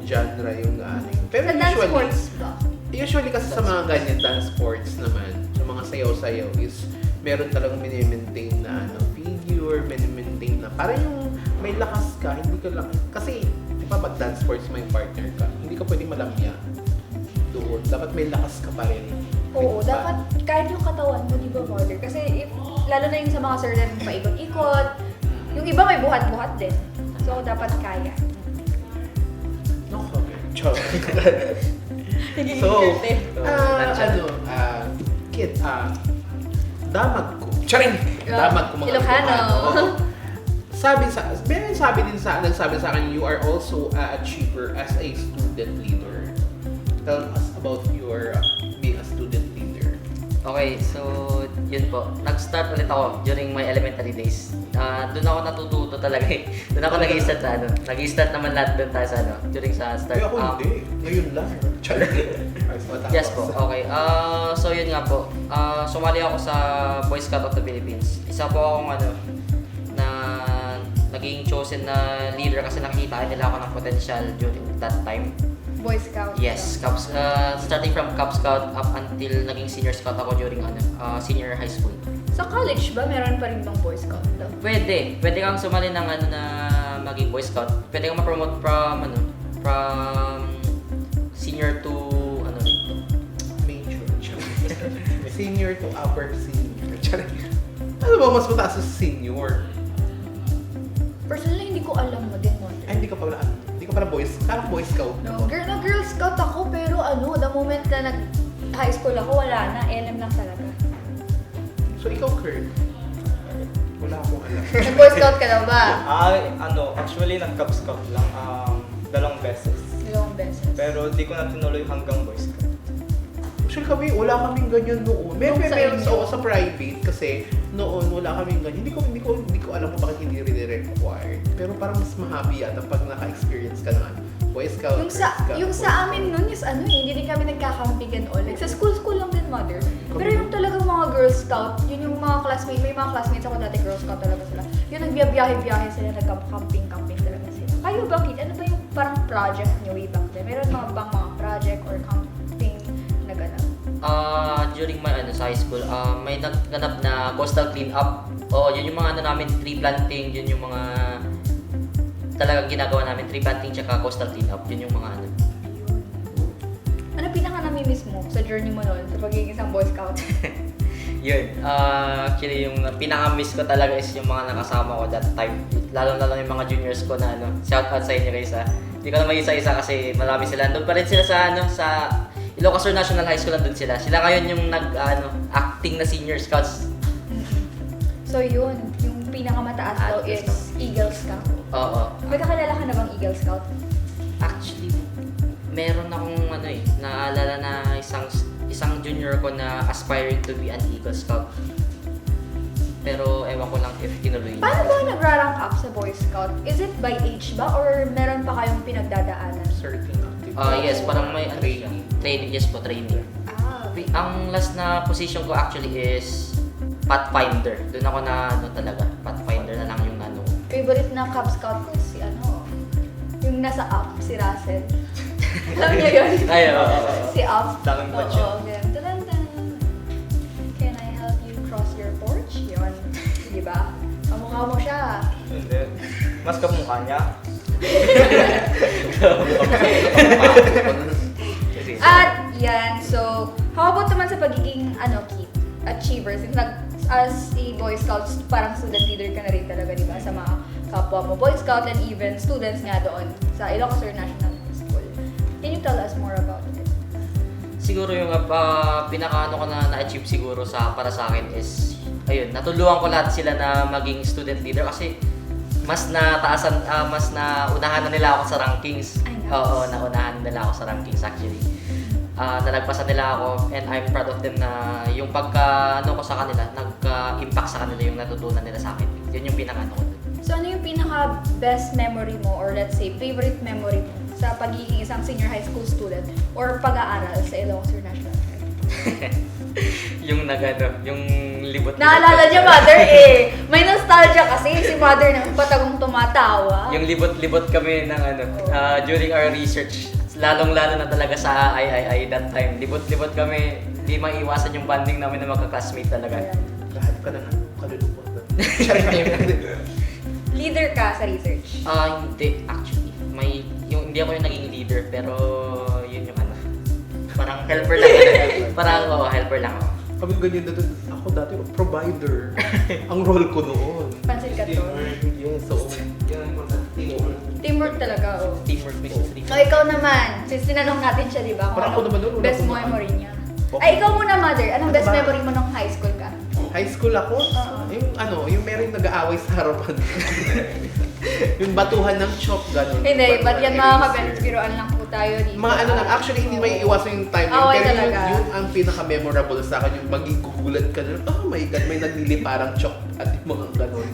genre yung ano. Pero Sa dance usually, sports ba? usually kasi sa mga ganyan dance sports naman, sa mga sayaw-sayaw is meron talagang mini-maintain na figure, mini-maintain na parang yung may lakas ka, hindi ka lang, kasi di ba pag dance sports may partner ka, hindi ka pwedeng malamya doon. Dapat may lakas ka pa rin. Oo, Di ba? dapat kahit yung katawan mo, di ba, mother? Kasi lalo na yung sa mga certain paikot-ikot, yung iba may buhat-buhat din. So, dapat kaya. No comment. Chok. Nagiging So, cute eh. kid, damag ko. Charing! Damag ko mga Ilocano. Oo. Nagsabi sa akin, you are also a achiever as a student leader. Tell us about your being a student leader. Okay, so yun po. Nag-start ulit ako during my elementary days. Doon ako natututo talaga eh. Doon ako nag-i-start sa Nag-i-start naman lahat doon tayo sa during sa start. Kaya ako hindi. Ngayon lang. Charing. Yes po, okay. So yun nga po. Sumali ako sa Boy Scout of the Philippines. Isa po akong na naging chosen na leader kasi nakita nila ako ng potential during that time. Boy Scout. Yes, starting from Cub Scout up until naging senior scout ako during senior high school. Sa college ba, meron pa rin bang Boy Scout daw? Pwede kang sumali ng na maging Boy Scout. Pwede kang ma-promote from senior to Major. Senior to upper senior. Charing. Ano ba mas mataas sa senior? Personally, hindi ko alam mo din, mother. Ay, hindi ka pala Boy Scout. Kala ko Boy Scout. No, Girl Scout ako, pero the moment na nag-high school ako, wala na. LM lang talaga. So, ikaw, Kurt? Wala akong alam. Nag-Boy Scout ka na ba? Actually, nag-Cub Scout lang. 2 beses. Dalawang beses. Pero di ko na tinuloy hanggang Boy Scout. Actually wala kaming ganyan noon. Nung sa Meron inyo? sa private kasi noon wala kaming ganyan. Hindi ko alam kung bakit hindi rin required. Pero parang mas mahabi yata pag naka-experience ka ng Boy Scout, Yung Girl Scout. yung sa amin nun is hindi din kami nagkakamping and all. Like sa school lang din, mother. Pero yung talagang mga Girl Scout, yun yung mga classmates, may mga classmates ako dati Girl Scout talaga sila. Yung nagbiyahe-biyahe sila, nagka-camping talaga sila. Kayo ba, Kit? Ano ba yung parang project niyo way back then? Meron mga project or camping na gano'n? During my sa high school, may nagganap na coastal cleanup. Yun yung mga namin, tree planting, yun yung mga talagang ginagawa namin, tree planting tsaka coastal cleanup. Yun yung mga Ano pinaka nami-miss mo sa journey mo noon sa pagiging isang Boy Scout? Yun. Actually, yung pinaka-miss ko talaga is yung mga nakasama ko that time. Lalo-lalo yung mga juniors ko na shout out sa inyo guys Hindi ko na mag-isa-isa kasi marami sila. Doon pa rin sila sa Ilocos Sur National High School, nandun sila. Sila ngayon yung acting na senior scouts. So yun, yung pinakamataas daw is Eagle Scout. Oo. May kakilala ka na bang Eagle Scout? Actually, meron akong naalala na isang junior ko na aspiring to be an Eagle Scout. Pero ewan ko lang if tinuloy niya. Paano ba nag-rank up sa Boy Scout? Is it by age ba or meron pa kayong pinagdadaanan? Certain activity. Yes, parang may training. Training, yes po, training. Ah, by ang last na position ko actually is Pathfinder. Doon ako na ano talaga, Pathfinder na lang yung ano. Favorite na Cub Scout ko si yung nasa up, si Russell. Alam niyo yun? Ay, oo. Si up. Daming batch Oo, ganyan. Tadan-tan. Can I help you cross your porch? Yun. Di ba? Kamukha mo siya. Hindi. Mas kamukha niya. At yan, so how about naman sa pagiging kid, achiever? Since as a Boy Scouts, parang student leader ka na rin talaga, di ba? Sa mga kapwa mo Boy Scout and even students nga doon sa Ilocos National School. Can you tell us more about it? Siguro yung pinaka-ano ko na na-achieve siguro para sa akin is, ayun, natulungan ko lahat sila na maging student leader kasi mas naunahan na nila ako sa rankings. Ay, nice. Oo, naunahan nila ako sa rankings actually. Nalagpasan nila ako and I'm proud of them na yung pagka-ano ko sa kanila, nagka-impact sa kanila yung natutunan nila sa akin. Yun yung pinaka-ano ko. So ano yung pinaka-best memory mo or let's say favorite memory mo sa pagiging isang senior high school student or pag-aaral sa Ilocos National High? yung yung libot. Naalala niya mother eh. May nostalgia kasi si mother na patagong tumatawa. Yung libot-libot kami ng during our research. Lalong-lalo na talaga sa III that time. Libot-libot kami. Hindi maiiwasan yung bonding namin ng magka-classmate talaga. Lahat ka na ng kaluluwa. Leader ka sa research. Hindi actually. Hindi ako yung naging leader pero yun yung parang helper lang. Parang helper lang ako. Kami ganyan na doon. Ako dati, provider. Ang role ko noon. Pansin ka to. Yes, so, teamwork. Teamwork talaga, oh. Teamwork makes the dream. So, ikaw naman, since tinanong natin siya, di ba? Kung Parang ako anong naman doon, best wala ko memory niya. Okay. Ay, ikaw muna, mother. Anong best Ano ba? memory mo nung high school ka? High school ako, yung merong nag-aaway sa harapan. yung batuhan ng chalk, gano'n. Hindi, ba't yan mga Erase. kabens, biroan lang po tayo dito. Mga lang, actually hindi may iwasan yung time. Away Pero talaga. yun ang pinaka-memorable sa akin, yung magigugulat ka na, oh my God, may nagliliparang chalk at yung mga gano'n.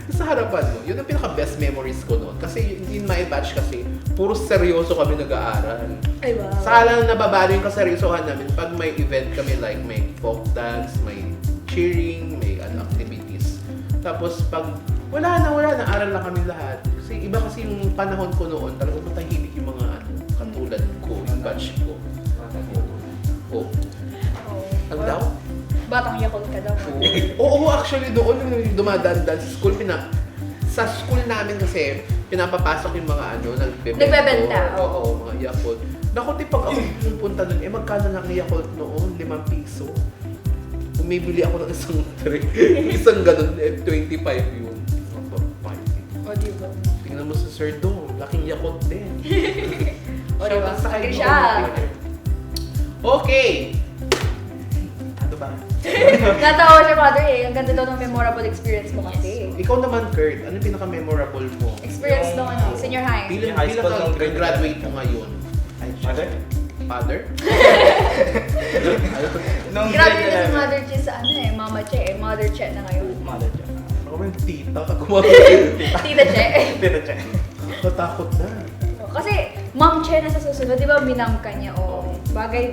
Sa harapan mo, yun ang pinaka-best memories ko noon. Kasi in my batch kasi, puro seryoso kami nag-aaral. Ay, wow. Saka lang nababalo yung kaseryosohan namin pag may event kami like may folk dance, may cheering, may activities. Tapos pag wala na, aral lang kami lahat. Kasi iba kasi yung panahon ko noon, talagang matahimik yung mga katulad ko, yung batch ko. Oh. Ano daw? Batang Yakult ka daw. Oo, actually doon yung dumadaan sa school, sa school namin kasi pinapapasok yung mga Nagbebenta. Oo, mga Yakult. Naku, pag ako pumunta doon, magkano lang yung Yakult noon? 5 piso. Bumibili ako ng isang tray. Isang ganun, 25 yun. O, di ba? Tingnan mo sa Sir Dong, laking Yakult din. O, di ba? Sa Agree kanya, siya. Okay! Ano ba? Natawa siya, mother eh. Ang ganda daw ng memorable experience mo kasi. Ikaw naman, Kurt, ano yung pinaka-memorable mo? Experience nung senior high. Bilang High school ka nung grade graduate mo ngayon? Mother? Father? Nung Grabe grade na si 11. Mother Che sa Mama Che eh. Mother Che na ngayon. Mother Che. Ako ba yung tita? Gumagawin. Tita Che. Tita Che. Natatakot na. Kasi Ma'am Che na sa susunod, di ba minam ka niya? O, bagay.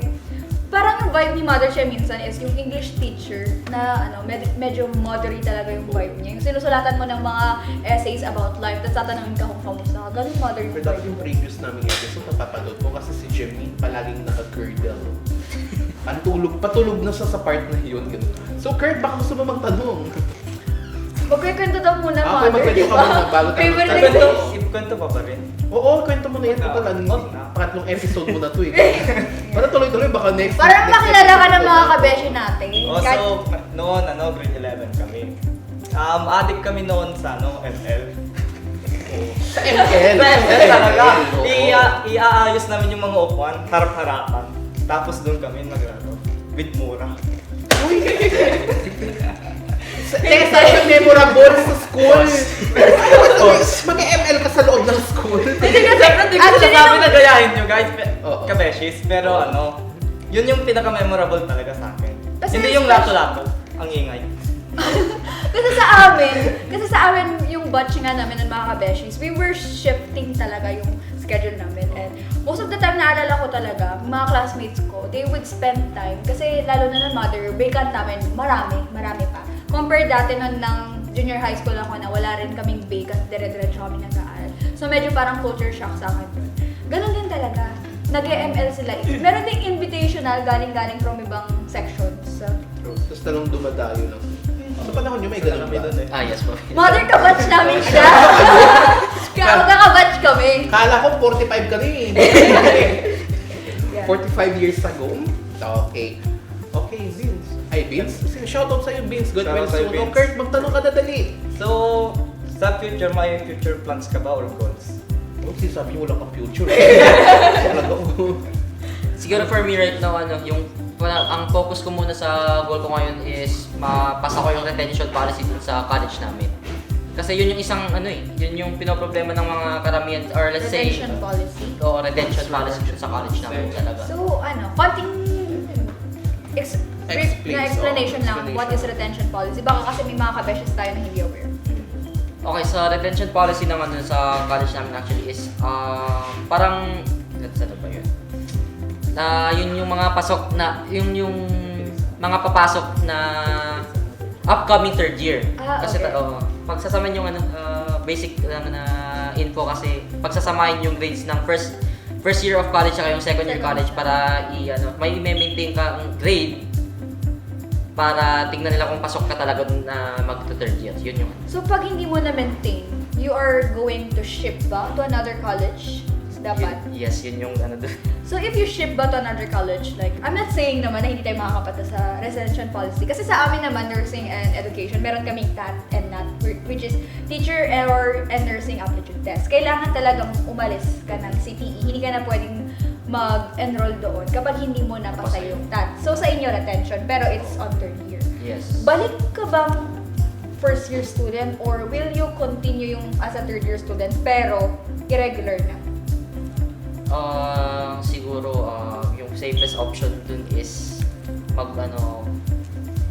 Parang yung vibe ni Mother Che minsan is yung English teacher na medyo moderate talaga yung vibe niya. Yung sinusulatan mo ng mga essays about life, tapos tatanungin ka kung kamusta ka. Ganun Mother yung Pero dati vibe yung mo. previous namin episode, napapanood ko kasi si Jemmy palaging naka-girdle. Patulog na siya sa part na yun. Ganun. So Kurt, baka gusto mo magtanong? Magkikwento daw muna, Okay, Mother. magkwento ka muna bago tayo Favorite magtanong. Ikwento pa ba rin? Oo, kwento mo na yan. Total, pangatlong episode mo na to eh. Para tuloy-tuloy, baka next Parang next makilala ka ng episode mga na. kabeshi natin. Kahit- So, noon, grade 11 kami. Addict kami noon sa ML. Sa ML. Talaga. Oo. Iaayos namin yung mga upuan, harap-harapan. Tapos doon kami naglaro. With Mura. Teka, yung memorable sa school. Mag-ML ka sa loob ng school. Hindi ko Actually, sabi nung- na gayahin nyo guys, Oo. kabeshis. Pero yun yung pinaka-memorable talaga sa akin. Kasi Hindi yung special- lato-lato, ang ingay. Kasi sa amin yung batch nga namin ng mga kabeshis, we were shifting talaga yung schedule namin. And most of the time, naalala ko talaga, mga classmates ko, they would spend time, kasi lalo na ng mother, vacant namin, marami pa. Compared dati nun ng junior high school ako na wala rin kaming vacant, dire-diretso kami nag-aaral. So medyo parang culture shock sa akin. Ganun din talaga. Nag-ML sila. Meron ding invitational galing from ibang sections. Tapos talang dumadayo lang. Sa panahon nyo may ganun ba? Doon eh. Yes po. Mother, kabatch namin siya. Kaya magkakabatch kami. Kala ko 45 ka rin. Yeah. 45 years ago? Okay. Okay, Vince. Ay, Vince. Shoutout sa'yo, Vince. God Shoutout will sa'yo, soon. Vince. Kurt, magtanong ka na dali. So, sa future, may future plans ka ba or goals? Kasi sabi mo wala kang future. Talaga ko. Siguro for me right now, ang focus ko muna sa goal ko ngayon is mapasa ko yung retention policy dun sa college namin. Kasi yun yung isang yun yung pinoproblema ng mga karamihan or let's Retention say policy. retention policy dun sa college namin talaga. So, konting brief na explanation lang Explanation. what is retention policy. Baka kasi may mga kabeshis tayo na hindi aware. Okay, sa retention policy naman dun sa college namin actually is parang let's ano ba yun? Yun yung mga pasok na yung mga papasok na upcoming third year. Kasi okay. pagsasamahin yung basic lang na info kasi pagsasamahin yung grades ng first year of college at yung second year college para may maintain ka ang grade para tignan nila kung pasok ka talaga dun na mag-third year. Yun yung So, pag hindi mo na-maintain, you are going to ship ba to another college? Dapat. Yes, yun yung dun. So, if you ship ba to another college, like, I'm not saying naman na hindi tayo makakapata sa retention policy. Kasi sa amin naman, nursing and education, meron kaming TAT and NAT, which is Teacher and Nursing Aptitude Test. Kailangan talagang umalis ka ng CTE. Hindi ka na pwedeng mag-enroll doon kapag hindi mo napasa yung TAT. So, sa inyo, retention, pero it's on third year. Yes. Balik ka bang first year student or will you continue yung as a third year student pero irregular na? Siguro yung safest option dun is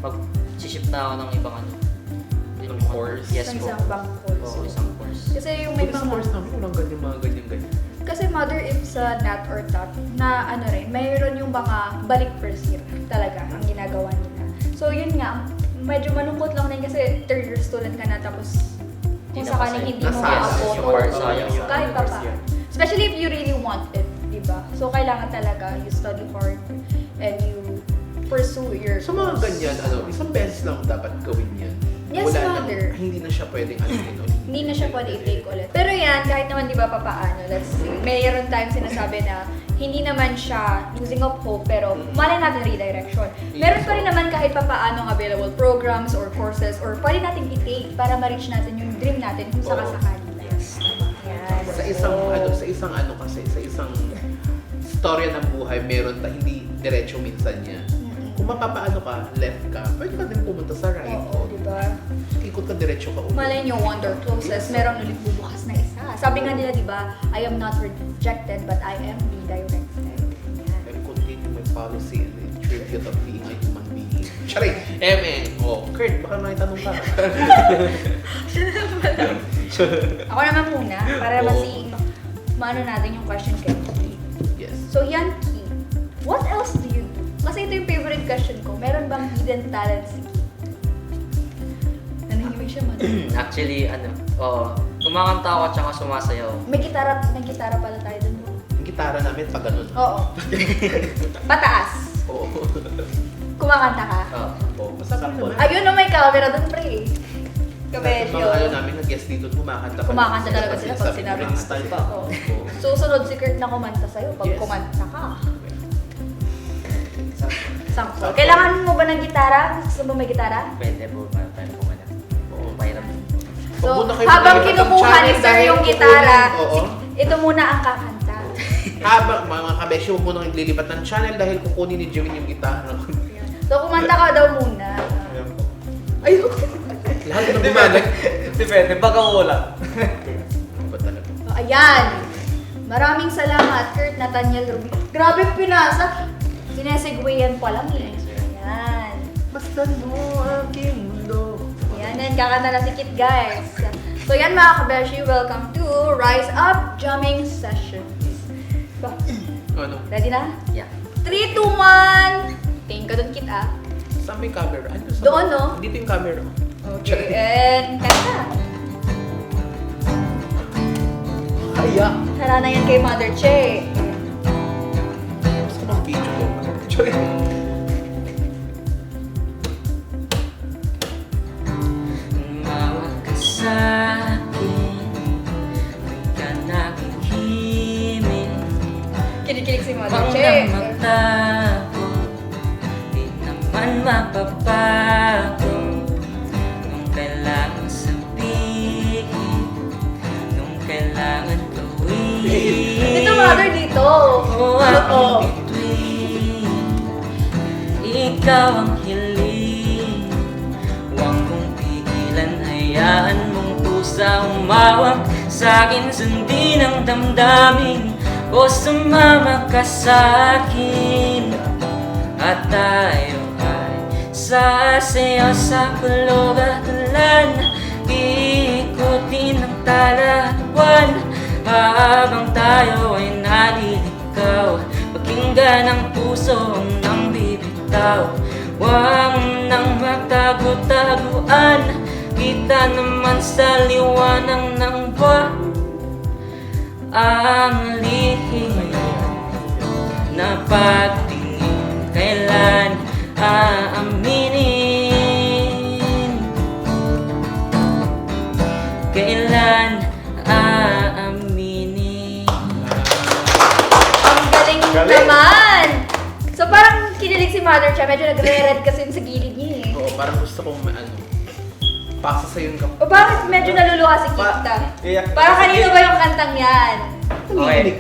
mag-ship na ako ng ibang Ng course? Yes Ng po. isang bank course. Oo, isang course. Kasi yung may Sa course namin, walang ganyan. Kasi mother, if sa NAT or TAT, na mayroon yung mga balik first year talaga ang ginagawa nila. So yun nga, medyo malungkot lang din kasi third year student ka na tapos kung Hindi na sakaling pasay. hindi mo Nasayang maabot. yung oo, part, sayang yung kahit pa first pa. year. Especially if you really want it, di ba? So kailangan talaga you study hard and you pursue your Sa mga ganyan, isang beses lang dapat gawin yan. Yes, mother. Hindi na siya pwedeng Hindi na siya pwede i-take ulit. Pero yan, kahit naman di ba papaano, let's say, mayroon tayong sinasabi na hindi naman siya losing of hope, pero malay natin redirection. Meron pa rin naman kahit papaano available programs or courses or pwede natin i-take para ma-reach natin yung dream natin kung sakasakali. Yan. Sa isang storya ng buhay, meron hindi diretso minsan yan. Kung mapapaano ka, left ka, pwede ka din pumunta sa right. Oo, di ba? Ikot ka diretso ka ulit. Malay nyo, one door closes, meron ulit bubukas na isa. Sabi nga nila, di ba, I am not rejected, but I am redirected. Yan. And continue my policy and the tribute of being a human being. Charing! Kurt, baka may tanong ka. Ako naman muna, para maano natin yung question kay Ki. Yes. So, yan, Ki. What else do you do? Kasi ito yung favorite question ko. Meron bang hidden talent si Ki? Nanahimik siya man. Actually, kumakanta ako at saka sumasayaw. May gitara pala tayo dun. Yung gitara namin pag ganun. Oo. Pataas. Oo. Kumakanta ka. Oo. Masarap naman. Ayun na may camera dun, pre. Mga Kabedyo. namin, nag-guest dito, kumakanta pa. Kumakanta talaga sila pag sinabi. Style pa. Oo. Oo. Susunod si Kurt na kumanta sa'yo pag Yes. kumanta ka. Sample. Kailangan mo ba ng gitara? Gusto mo may gitara? Pwede po, pero kung ano. Oo, mahirap. So, Huwag muna kayo habang maglilipat ng kinukuha ni channel Sir dahil yung kukunin- gitara, Oo. ito muna ang kakanta. Habang mga kabesyo, huwag muna naglilipat ng channel dahil kukunin ni Jewin yung gitara. So, kumanta ka daw muna. Ayan po. Ayun! Lahat ng gumagay. Depende, baka wala. Ba talaga? So, ayan. Maraming salamat, Kurt Nathaniel Ruby. Grabe pinasa. Sinesegwayan pa lang eh. Ayan. Basta mo aking mundo. Ayan, kakanta na si Kit, guys. So yan mga kabeshi, welcome to Rise Up Jamming Sessions. Ba? Ano? Ready na? Yeah. 3, 2, 1! Tingin ka doon kita. Saan may camera? Ano, saan? Doon, no? Dito yung camera. Okay, and kanta. Kaya. Tara na yan kay Mother Che. Gusto ko ng video ko. Sorry. Tumawag ka sa akin, huwag ka nakikimin. Kinikilig si Mother Pang Che. mata ko, di naman mapapago. Nung kailangan sabihin, nung kailangan gawin. Dito, Mother, dito. Oo, aking bituin, ikaw ang hiling. Huwag mong pigilan, hayaan mong pusa umawak sa'kin, sundin ang damdamin o sumama ka sa'kin. At tayo ay sasayaw sa kulog at ulan, iikutin ang talakwan habang tayo ay naliligaw. Pakinggan ang puso ng bibitaw, huwag nang magtago-taguan. Kita naman sa liwanag ng buwan ang lihim na pagtingin, kailan aaminin? Kailan aaminin? Ang galing naman! So parang kinilig si Mother Che, medyo nagre-red kasi sa gilid niya eh. Oo, parang gusto kong pasa sa yung O bakit medyo naluluha si Kita? Yeah. Para kanino ba yung kantang yan? Okay.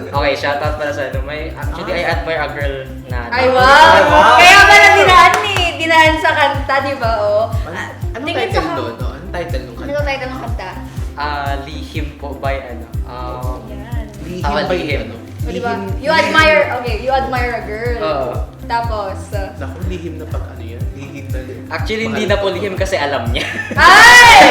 Okay, shoutout pala sa ano. Actually, I admire a girl na... Ay, wow! Ay, wow! Kaya pala dinaan eh. Dinaan sa kanta, di ba? Oh. Anong Tingin title sa- doon? No? Anong title nung Ano kanta? yung title ng kanta? Lihim po by ano. Yan. Lihim Tama, ba lihim. yun? Ano? O, di ba? You admire, okay, you admire a girl. Oo. Tapos, Naku, lihim na pag ano yan? Lihim na Actually, hindi na po lihim kasi alam niya. ay!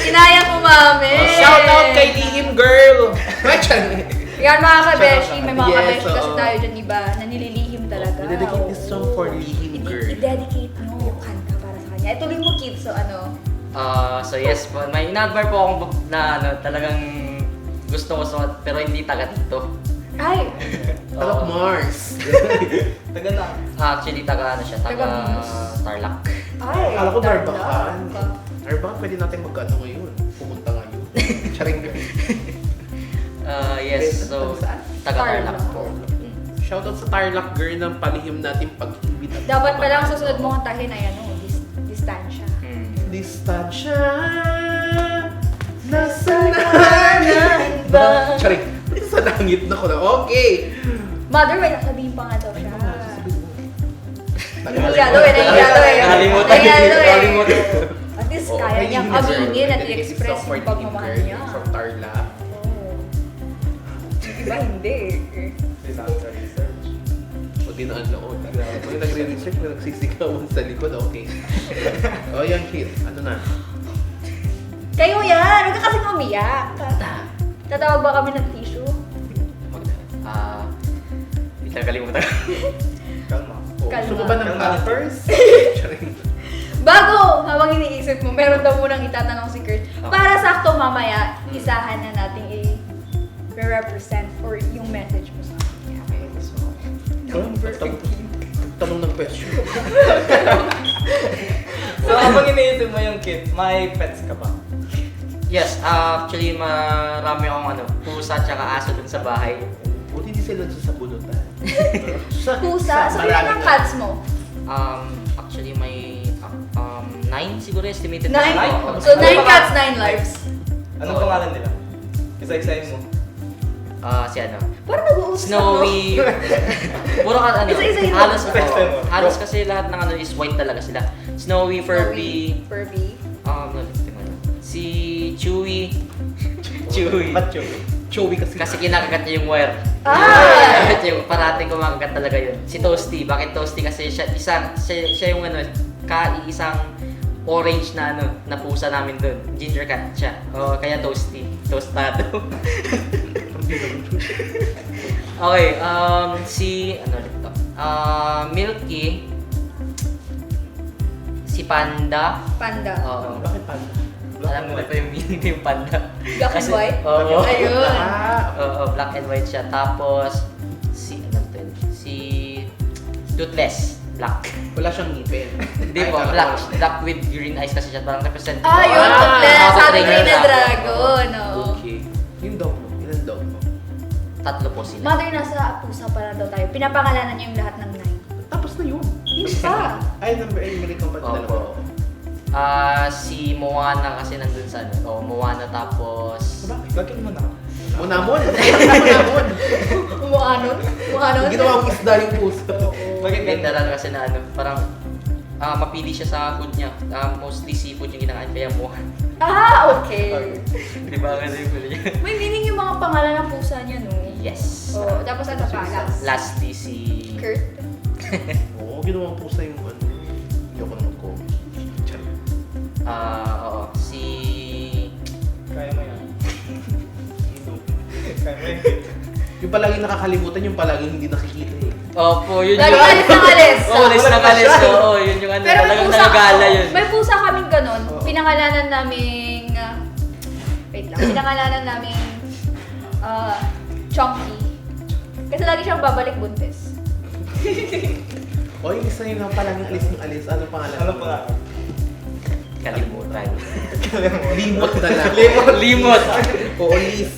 Inaya mo, mami! Oh, shout out kay Lihim Girl! Question! Yan mga kabeshi, may mga Yes, kabeshi kasi oo. tayo dyan iba na nililihim talaga. We dedicate this song for Lihim Girl. I-dedicate mo yung kanta para sa kanya. Ituloy mo, Kid, so ano? So yes po, may ina-admire po akong na ano, talagang gusto ko suot pero hindi taga dito. Ay! Talak Oo. Mars! Taga na. Actually, taga ano siya, taga Taga Mars. Tarlac. Ay! Akala ko dark Narbacan. lang. Narbacan, pwede natin mag-ano ngayon. Pumunta ngayon. Charing Yes, so Saan? taga Tarlac Tarlac. po. Shoutout sa Tarlac Girl ng palihim natin pag-ibig. at Dapat pa lang pagmamahal. susunod mo kantahin ay ano, distansya. Distansya nasa langit ba? Charing, sa langit na ko na. Okay! Mother, may sasabihin pa nga daw siya. Nagagalit. Nahihiyalo eh. Nakalimutan. Nahihiyalo eh. Nakalimutan. At least Oo, kaya niyang Lihim Girl. aminin at Dedicated i-express song for yung Lihim pagmamahal Girl niya. From Tarlac. Oo. Iba hindi. Disaster research. O dinaan na o. May nagre-research, may nagsisigawan sa likod. Okay. O yan, Kit. Ano na? Kayo yan! Huwag ka kasing umiyak. Tatawag ba kami ng tissue? Hindi na kalimutan. Kalma. O, Kalma. gusto mo ba ng Kalma. Pampers? Charing. Bago, habang iniisip mo, meron daw munang itatanong si Kurt. Okay. Para sakto mamaya, isahan na natin i-represent or yung message mo sa kanya. Okay, so... Tanong ng question. So, habang iniisip mo yung kit, may pets ka ba? Yes, actually marami akong ano, pusa at saka aso dun sa bahay. Buti di sila sa bunutan. Pusa, sabihin ng cats mo. Actually may 9 siguro estimated. Nine. Oo. So, 9 cats, 9 lives. Anong pangalan nila? Isa-isahin mo. Si ano, Parang nag-uusap, Snowy. Puro ka ano, Isa-isahin mo. halos Isa-isahin mo. halos kasi lahat ng ano is white talaga sila. Snowy, Furby, Furby. si Chewy. Chewy. Ba't yun? Chewy kasi. Kasi kinakagat niya yung wire. Ah! Kinakagat niya yung parating kumakagat talaga yun. Si Toasty, bakit Toasty? Kasi siya yung ano, isang orange na na pusa namin doon. Ginger cat siya. Kaya toasty. Tostado. Okay, si ano ulit to? Milky, si Panda. Panda. Oo. Bakit pala? Alam mo ba yung meaning ng panda? Black and white? Oo. Ayun. Oo, black and white siya. Tapos, si, ano to yun? Si Toothless. Black. Wala siyang ngipin. Hindi Ay, po, kala ko black. wala. Black with green eyes kasi siya. Parang represent. Yun, toothless. Ako Sabi trainer green na na. dragon. Oo. Okay. Yung dog mo. Ilan dog mo? 3 po sila. Mother, nasa pusa pala daw tayo. Pinapangalanan niya yung lahat ng 9. Tapos na yun. Hindi pa. Ay, number 8. Mali kang ba't dalawa? Opo. Si Moana kasi nandun sa ano. Moana tapos... Bakit mo na? Unamon. Unamon. Umuanon? Umuanon? Ginawa mo isda yung puso. Bakit Literal kasi na ano, parang mapili siya sa food niya. Mostly seafood yung kinakain kaya Moana. Okay. Di ba kasi yung huli niya? May meaning yung mga pangalan ng pusa niya, no? Yes. Oo, tapos ano pa? Lastly si... Kurt. Oo, ginawa mo pusa yung ano. Hindi ako naman ko. Oo. Si... Kaya mo yan. Kaya mo yan. Yung palaging nakakalimutan, yung palaging hindi nakikita eh. Opo, yun Lagi yung... alis ng alis. Oo, alis ng alis. Oo, yun yung ano. Pero may Talagang pusa, nagagala yun. may pusa kaming ganun. Oo. Pinangalanan naming... wait lang. Pinangalanan naming... Chunky. Kasi lagi siyang babalik buntis. O yung isa yun ang palaging alis ng alis. Ano pangalan? Ano pa nga? Kalimutan. Limot na lang. Limot. Oo, Liz.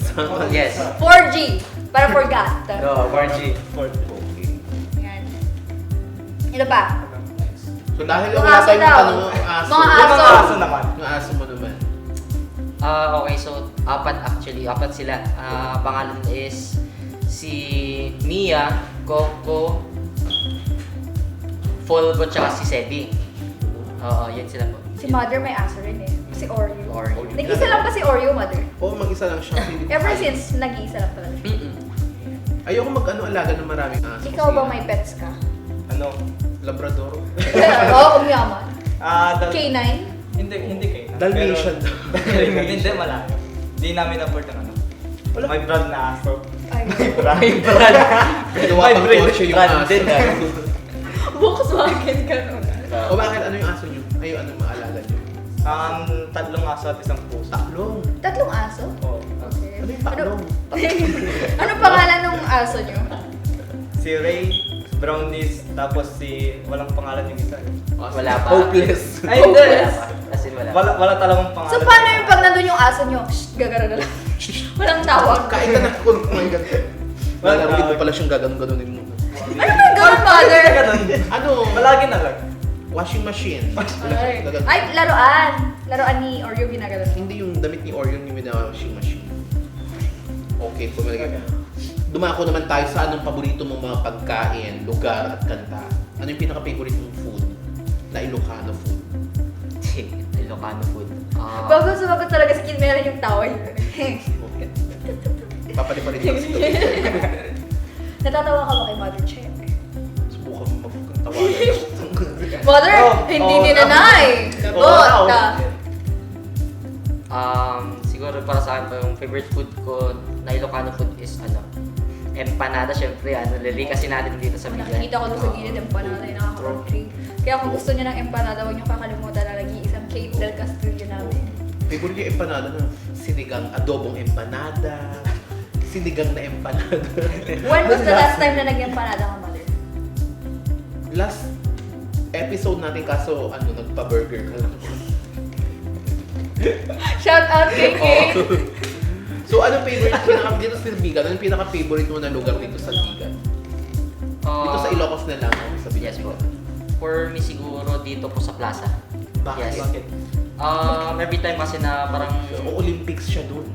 Yes. 4G. Para forgot. Oo, 4G. Okay. Yan. Ito pa. So dahil Mga wala aso tayong daw. ano, aso. Mga Yung aso. mga aso naman. Yung aso mo naman. Okay, so 4 sila. Pangalan is si Mia, Coco, Folgo, tsaka si Sebi. Oo, yun sila po. Si Mother may aso rin eh. Si Oreo. Oreo. Nag-isa lang ba si Oreo, Mother? Oo, mag-isa lang siya. Hindi ko Ever kaya. since, nag-iisa lang pala. Ayoko mag-alaga ng maraming aso. Ikaw ba may pets ka? Ano? Labrador. Oo, umyaman. K9? Hindi kayo. Dalmatian. Hindi, malayo. Hindi namin afford ng ano. May brand na aso. Ay, May brand. Ginawa May pang brand. kotse yung Brand aso. din, Volkswagen ka nun. O bakit ano yung aso nyo? Ay, ano yung maalaga nyo? 3 aso at 1 pusa. Taklong. 3 aso? Oo. Okay. Ano yung taklong? Ano pangalan ng aso nyo? Si Ray, Brownies, tapos si... Walang pangalan yung isa. Wala pa. Hopeless. Ay, hindi. Wala pa. As in, wala pa. Wala talagang pangalan. So, paano yung pag nandun yung aso nyo? Shh, gagara na lang. Walang tawag. Kain ka na kung may ganito. Well, Lalaroin mo pala siyang gaganon-ganonin mo. Ano ba yung ganun, Mother? Ano? Palagi na lang. Washing machine. Ay, Gaganon. ay, laruan. Laruan ni Oreo ginagano. Hindi yung damit ni Orion yung washing machine. Okay, pumalagay. Dumako naman tayo sa anong paborito mong mga pagkain, lugar at kanta. Ano yung pinaka-favorite mong food? Na Ilocano food. Ilocano food. Bago sumagot talaga si Kid, meron yung tawa yun. Papalipalit lang sa tabi. Natatawa ka ba kay Mother Check? Subukan mo magkantawanan. Mother, hindi ninanay. Sagot. Siguro para sa akin, yung favorite food ko na Ilocano food is empanada, syempre, lili kasi natin dito sa Bigan. Nakikita ko doon sa gilid, empanada yung nakaka-country. Kaya kung gusto niyo ng empanada, huwag niyo kakalimutan na nag-iisang Kate del Castillo namin. Favorite yung empanada na sinigang adobong empanada. Sinigang na empanada. When was the last time na nag-empanada ka, Mother? Last episode natin kaso nagpa-burger ka lang. Shout out kay Kate! So ano favorite dito sa Bigan? Ano yung pinaka-favorite mo na lugar dito sa Bigan? Dito sa Ilocos na lang sa Bigan. Yes po. For me siguro dito po sa plaza. Bakit? Yes. Every time kasi na parang... O Olympics siya dun.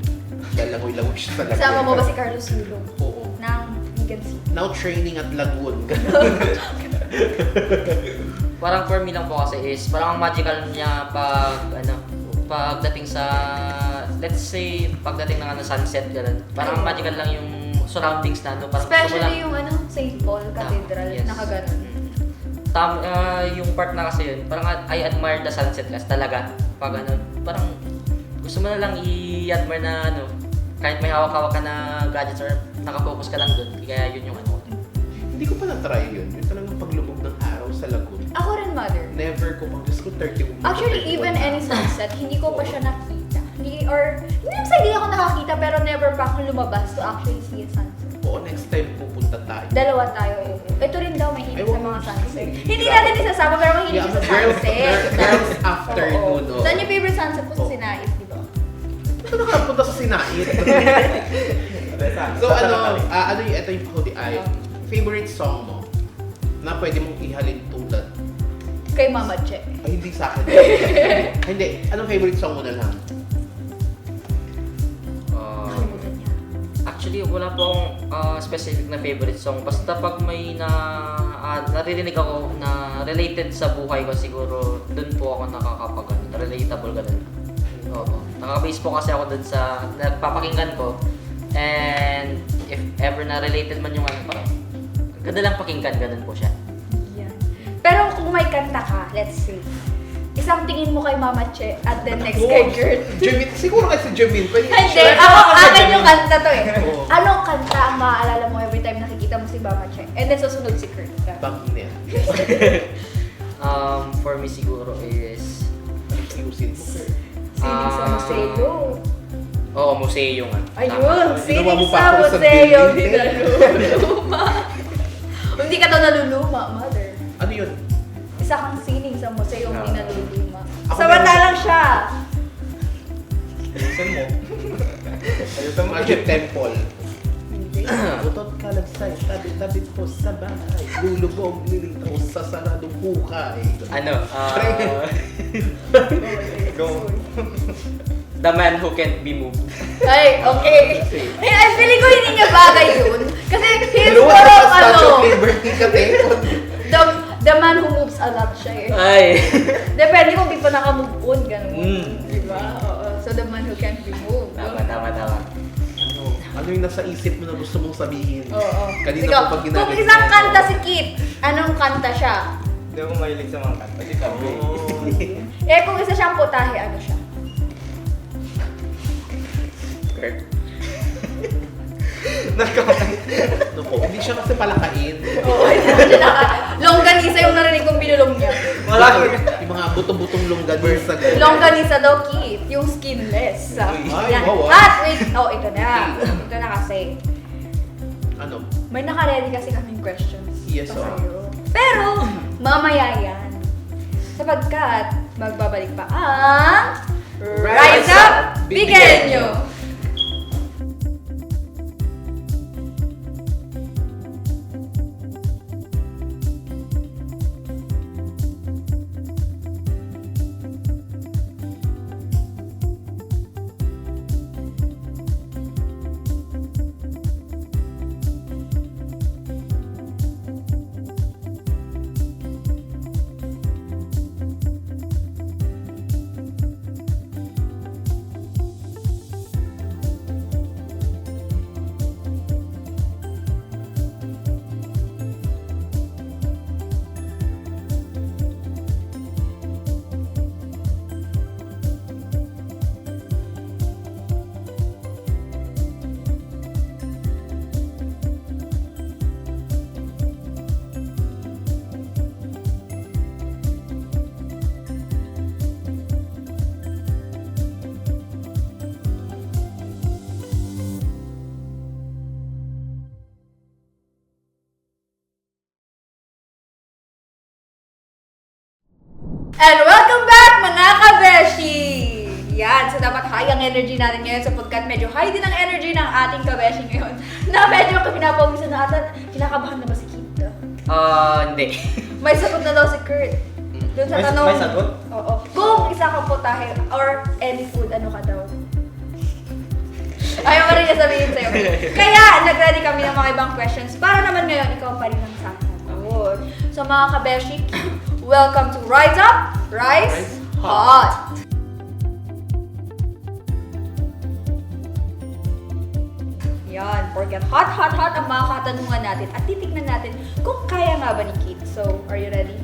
Lalangoy-langoy siya sa Lagoon. Kasama mo ba si Carlos Yulo? Oo. Ng Vegan City? Now training at Lagoon. Parang for me lang po kasi is parang magical niya pagdating sa, let's say, pagdating ng sunset, gano'n. Parang magical lang yung surroundings na parang gusto mo lang- Especially yung St. Paul Cathedral, Yes. nakaganon. yung part na kasi yun, parang I admire the sunset class talaga. Pag ano, parang gusto mo na lang i-admire na ano, kahit may hawak-hawak ka na gadgets or nakafocus ka lang doon. Kaya yun yung ano. Hindi ko pa na-try yun. Yung talagang paglubog ng araw sa lagoon. Ako rin, mother. Never ko pang, Diyos ko, 31. Actually, even any sunset, hindi ko pa siya nakita. Hindi naman sa hindi ako nakakita, pero never pa akong lumabas to actually see a sunset. Oo, next time pupunta tayo. Dalawa tayo. Ito rin daw mahilig Ay, sa wag mga mo. sunset. Hindi natin isasama, pero mahilig siya sa sunset. Girls afternoon. Oo. Saan yung favorite sunset po sa Oo. Sinait, di ba? Ito nakapunta sa Sinait. So ito yung pahuli ay, favorite song mo na pwede mong ihalin tulad? Kay Mama Che. Ay, hindi sa akin. Hindi. Anong favorite song mo na lang? Nakalimutan niya. Actually, wala po akong specific na favorite song. Basta pag may naririnig ako na related sa buhay ko, siguro dun po ako nakakapag relatable ganun. Oo. Nakaka-base po kasi ako dun sa nagpapakinggan ko. And if ever na related man yung ano, parang ganda lang pakinggan, ganun po siya. Yan. Pero kung may kanta ka, let's say, isang tingin mo kay Mama Che at the next kay Kurt. Jimin, siguro kasi Jimin. Hindi, akin yung kanta to eh. Oo. Anong kanta ang maaalala mo every time nakikita mo si Mama Che? And then susunod si Kurt. Bangin yan. For me siguro is Ayusin mo, sir. Sining sa museo. oo, museo yung ano. Ayun, Ginawa sining mo pa sa ako sa museo. building. Hindi naluluma. Hindi ka daw naluluma, mother. Ano yun? Isa kang sining sa museo, hindi naluluma. Ako Samantalang siya. Ayusin mo. Ayusin mo. Magic Temple. Hindi. Utot kalagsay, tabi-tabi po sa bahay. Lulubog, nilitaw sa saradong hukay. Ano? Go. The Man Who Can't Be Moved. Ay, okay. I feeling ko hindi niya bagay yun. Kasi he's Hello, more ano of ka Statue of ano, Liberty ka, te? the man who moves a lot siya eh. Ay! Depende kung di pa nakamove on, ganun. Mm. Diba? Oo. So the man who can't be moved. Tama. Ano yung nasa isip mo na gusto mong sabihin? Oo. Kanina Ikaw, ko pag ginamit kung isang niya, kanta no? si Kit, anong kanta siya? Hindi ako mahilig sa mga kanta. Di kami. Oh. Eh kung isa siyang putahe, ano siya? Kurt. Naku, hindi siya kasi palakain. Oo, longganisa yung narinig kong binulong niya. Wala. Yung mga buto-butong longganisa. Longganisa daw, Kit. Yung skinless. Ay, Yan. wow, wow. At wait, ito na. Ito na kasi. Ano? May naka-ready kasi kaming questions. Yes, pa oh. sa'yo. Pero, mamaya yan. Sapagkat, magbabalik pa ang Rise Up, Bigenyo! And welcome back mga kabeshi! Yan, so dapat high ang energy natin ngayon sapagkat medyo high din ang energy ng ating kabeshi ngayon. Na medyo pinapawisan na ata, kinakabahan na ba si Kit? Hindi. May sagot na daw si Kurt. Doon sa May- tanong. may sagot? Oo. Kung isa kang putahe or any food, ano ka daw? Ayaw ka rin niya sabihin sa'yo. Kaya, nag-ready kami ng mga ibang questions para naman ngayon, ikaw pa rin ang sasagot. So mga kabeshi, welcome to Rise Up, Rise Hot! Yan, forget hot ang mga katanungan natin at titignan natin kung kaya nga ba ni Kate. So, are you ready?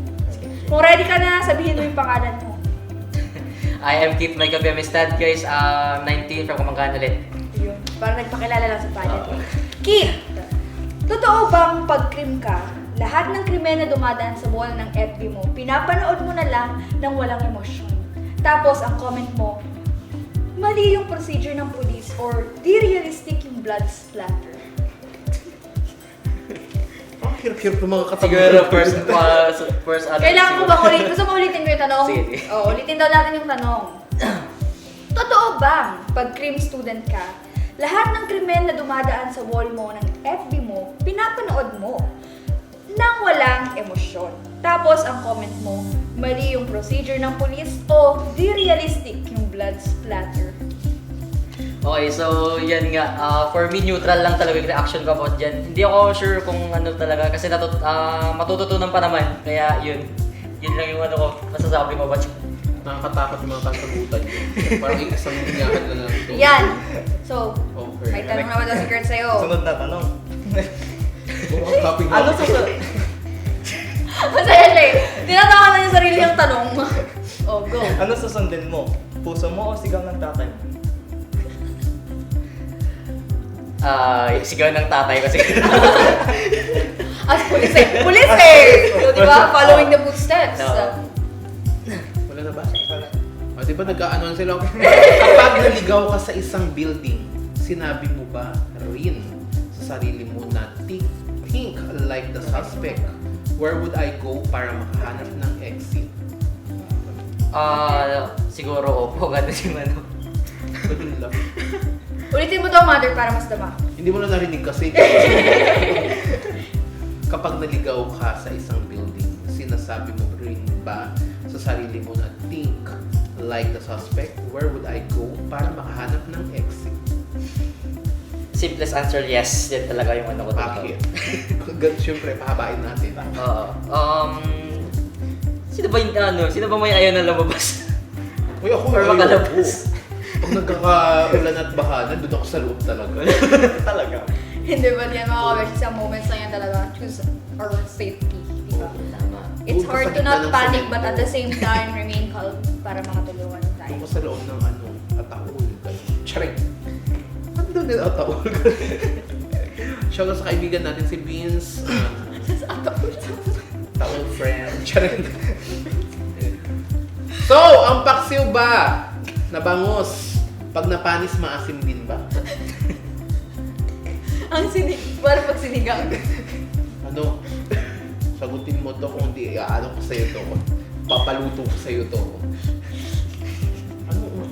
Kung ready ka na, sabihin mo yung pangalan mo. I am Keith Michael Bemistad, guys. 19 from Kumanggaan ulit. Yun, parang nagpakilala lang sa pageant. Kate, totoo bang pag-crim ka, lahat ng krimen na dumadaan sa wall ng FB mo, pinapanood mo na lang ng walang emosyon? Tapos, ang comment mo, mali yung procedure ng police or di realistic yung blood splatter. Ang hirap-hirap ng mga Siguro katanungan. first ano. Kailangan ko bang ulitin? Gusto mo ulitin ko yung tanong? Sige. Oo, ulitin daw natin yung tanong. Totoo bang pag crim student ka, lahat ng krimen na dumadaan sa wall mo ng FB mo, pinapanood mo nang walang emosyon? Tapos ang comment mo, mali yung procedure ng police o di realistic yung blood splatter. Okay, so yan nga. For me, neutral lang talaga yung reaction ko about dyan. Hindi ako sure kung ano talaga kasi matututunan pa naman. Kaya yun. Yun lang yung ano ko, masasabi ko about dyan. Nakakatakot yung mga kasagutan yun. Parang isang linyahan na lang ito. Yan! So, Okay. may tanong naman daw si Kurt sa'yo. Sunod na tanong. Ano Ano sa... Masaya siya eh. Tinatawa na yung sarili niyang tanong. Oh, go. Ano susundin mo? Puso mo o sigaw ng tatay mo? Sigaw ng tatay ko siguro. As police eh. Police eh! So, di ba? Following the footsteps. No. Wala na ba? O, di ba nag-ano sila? Kapag naligaw ka sa isang building, sinabi mo ba rin sa sarili mo na think like the suspect? Where would I go para makahanap ng exit? Siguro opo, gano'n yung ano. Ganun lang. Ulitin mo daw, mother, para mas dama. Hindi mo na narinig kasi. Kapag naligaw ka sa isang building, sinasabi mo rin ba sa sarili mo na think like the suspect? Where would I go para makahanap ng exit? Simplest answer, yes. Yan talaga yung ano ko. Bakit? Siyempre, pahabain natin. Oo. Sino ba yung sino ba may ayaw na lumabas? Uy, ako Or ayaw makalabas? ko. Pag nagkakaulan at bahana, doon ako sa loob talaga. Talaga. Hindi ba yan mga kabeshi sa moments na yan talaga? Choose our safety. Di ba? Tama. It's Doon ka hard sa to gitna not ng panic semento. but at the same time remain calm para makatulungan tayo. Doon ko sa loob ng ataul. Charing! Ano doon din ataul? Shoutout sa kaibigan natin si Vince. Taul friend. Charing! So, ang paksiw ba? Nabangos. Pag napanis, maasim din ba? Ang sinig, para pag sinigang. Ano? Sagutin mo to kung di ano ko sa'yo to. Papaluto ko sa'yo to. Ano?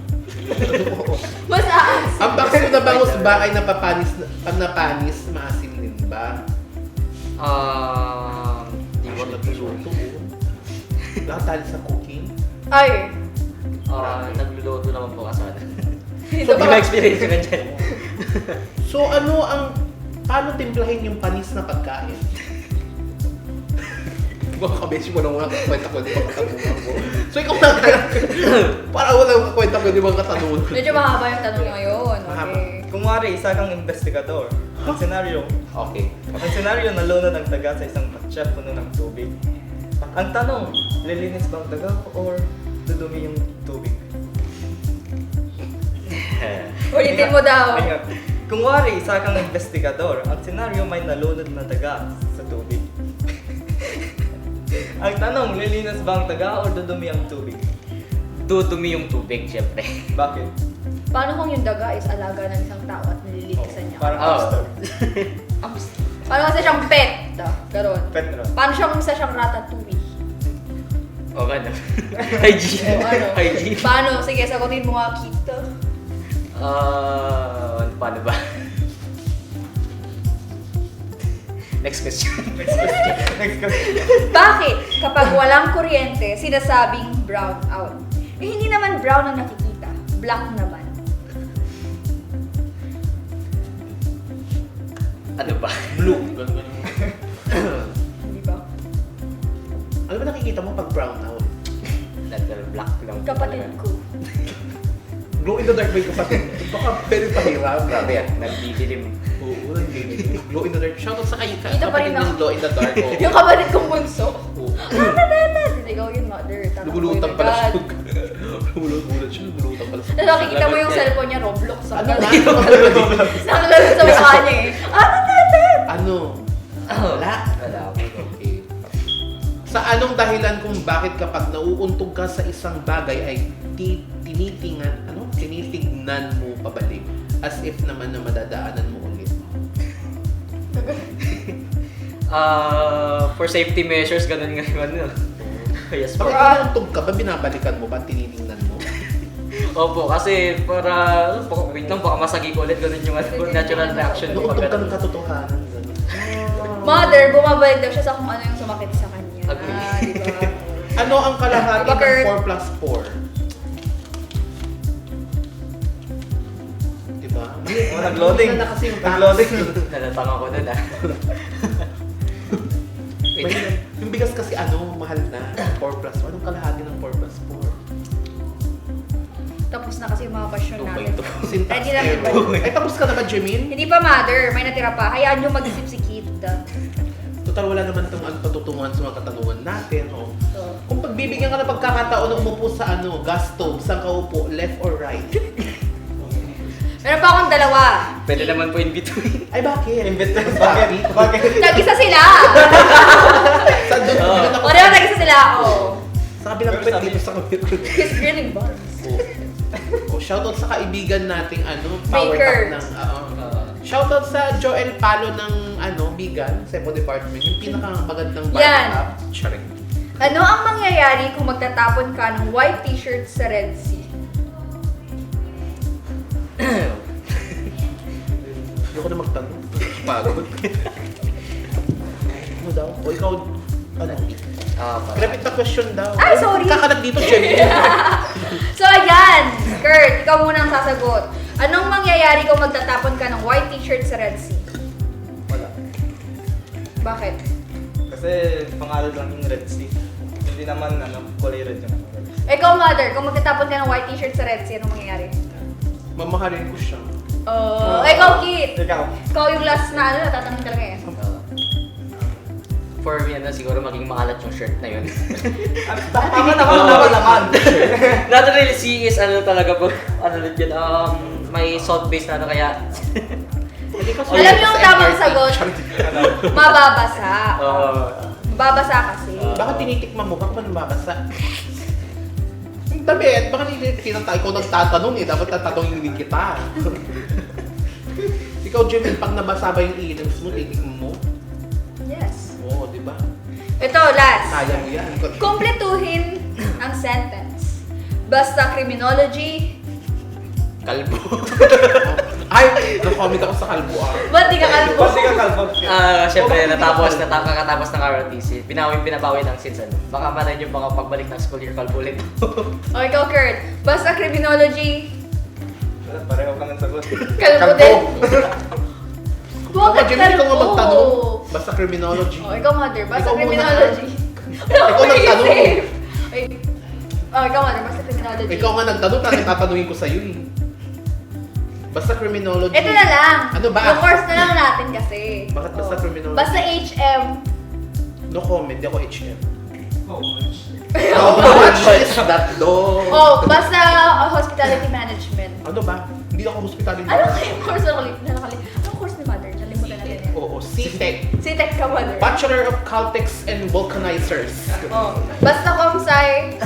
Mas aasin. Ang paksiw na bangos ba ay napapanis, pag napanis, maasim din ba? Di Hindi ko ko nagluluto. Lahat tayo sa cooking. Ay, nagluluto naman po kasana. hindi So, di ba? ma-experience ko dyan. So paano timplahin yung panis na pagkain? Mga kabeshi mo lang mga kwenta ko yung mga katanungan mo. So ikaw na para walang kwenta ko yung mga katanungan. Medyo mahaba yung tanong ngayon. Mahaba. Okay. Kunwari, isa kang investigador. Ang senaryo, Okay. nalunod ang daga sa isang batya puno ng tubig. Ang tanong, lilinis ba ang daga or dudumi yung tubig? Ulitin mo daw. Ingat. Kunwari, isa kang investigador. Ang senaryo, may nalunod na daga sa tubig. Ang tanong, lilinis ba ang daga or dudumi ang tubig? Dudumi yung tubig, syempre. Bakit? Paano kung yung daga is alaga ng isang tao at nililinisan niya? Parang Oh. hamster. Paano kasi siyang pet? Ganon. Petra. Paano siya kung isa siyang ratatouille? O, gano'n. Hygiene. O ano? Hygiene. Paano? Sige, sagutin mo nga, Kito. Paano ba? Next question. Next question. Bakit kapag walang kuryente, sinasabing brown out? Eh, hindi naman brown ang nakikita. Black naman. Ano ba? Blue. Ganun. Hindi ba? Ano ba nakikita mo pag brown out? Natural black lang. Kapatid ko. Glow in the dark ba yung kapatid? Baka very pahiram. Grabe yan. Nagdidilim. Oo. Glow in the dark. Shoutout sa kayo. Dito pa rin kapatid ng ako. Glow in the dark. Oh. Yung kapatid kong bunso. Oo. Hindi ikaw yung mother. Lumulutan pala siya. Lumulutan siya. Lumulutan pala siya. Tapos nakikita mo yung cellphone niya, Roblox. Ano nga? Nakalaro sa mukha niya eh. Ano? Wala. Wala. Okay. Sa anong dahilan kung bakit kapag nauuntog ka sa isang bagay ay tinitignan mo pabalik as if naman na madadaanan mo ulit? For safety measures, ganun nga yung ano. Yes po. Pag nauuntog ka ba, binabalikan mo ba, tinitingnan mo? Opo, kasi para, wait lang, baka masagi ko ulit, ganun yung natural reaction ko. Nauuntog ka ng katotohanan. Ganun. Mother, bumabalik daw siya sa kung ano yung sumakit sa kanya. Agree. Diba? Ano ang kalahati Diba, Kurt? ng 4 plus 4? Diba? Oh, nag-loading. Na kasi yung Nag-loading. Nalatang ako dun ah. May- yung bigas kasi mahal na. 4 plus 4. Anong kalahati ng 4 plus 4? Tapos na kasi yung mga passion namin. Syntax Ready na error. ba? Ay, tapos ka na ba, Jemin? Hindi pa mother, may natira pa. Hayaan nyo mag-isip si Kid. Total, wala naman itong patutunguhan sa mga katanungan natin. Oh. So, Kung pagbibigyan ka ng pagkakataon na umupo sa gas stove, saan ka upo? Left or right? meron pa akong dalawa. Pwede naman po in between. Ay, bakit? Bakit? Bakit? Nag-isa sila. Sa doon, doon ako. O, diba nag-isa sila? Oh. Sa kabilang pwede dito sa kabilang. His grilling bars. Oh, shoutout sa kaibigan nating power Baker. up ng shoutout sa Joel Palo ng Bigan, Cepo Department, yung pinakamagandang power Yan. up. Charing. Ano ang mangyayari kung magtatapon ka ng white t-shirt sa Red Sea? Ayoko na magtanong. Pagod. Ano daw? O ikaw, repeat the question daw. Ay, sorry. Kakalat dito, Jenny. So ayan, Kurt, ikaw muna ang sasagot. Anong mangyayari kung magtatapon ka ng white t-shirt sa Red Sea? Wala. Bakit? Kasi pangalan lang yung Red Sea. Hindi naman kulay red yung Red Sea. Ikaw, mother, kung magtatapon ka ng white t-shirt sa Red Sea, anong mangyayari? Mamahalin ko siya. Ikaw, Kit. Ikaw. Ikaw yung last na natatanong talaga eh. For me, siguro maging maalat yung shirt na yun. Tama naman. Not really sea is talaga po, ulit yun, may salt base na kaya. Alam niyo yung tamang sagot? Mababasa. Mababasa kasi. Bakit tinitikman mo? Bakit ba nababasa? Ang damit, baka tinatay ko nagtatanong dapat tatanungin din kita. Ikaw, Jimmy, pag nabasa ba yung items mo, titikman mo? Yes. Oo, di ba? Ito, last. Kaya mo yan. Kumpletuhin ang sentence. Basta criminology. Kalbo. Ay, na-comment ako sa kalbo Ba't di ka kalbo? Pati ka kalbo. Siyempre, kakatapos ng ROTC, binabawi ng since baka malay nyo baka pagbalik ng school year kalbo ulit. O, ikaw, Kurt. Basta criminology. Wala, pareho ka ng sagot. Kalbo din. Baka Bakit Jimmy, ikaw nga kalbo? magtanong. Basta criminology. O, ikaw, mother. Basta Ikaw muna. criminology. Ikaw nagtanong. Ikaw, mother. Basta criminology. Ikaw nga nagtanong, tapos tatanungin ko sa'yo eh. Basta criminology. Ito na lang. Ano ba? Yung course na lang natin kasi. Bakit basta criminology? Basta HM. No comment, di ako HM. Oh, How much is that though? Oh, basta hospitality management. Ano ba? Hindi ako hospitality. Ano yung course na nakalimutan? Anong course ni Mother? Nalimutan natin yan. Oo, CTEC. C-Tech ka, Mother. Bachelor of Caltex and Vulcanizers. Oh, basta comsci.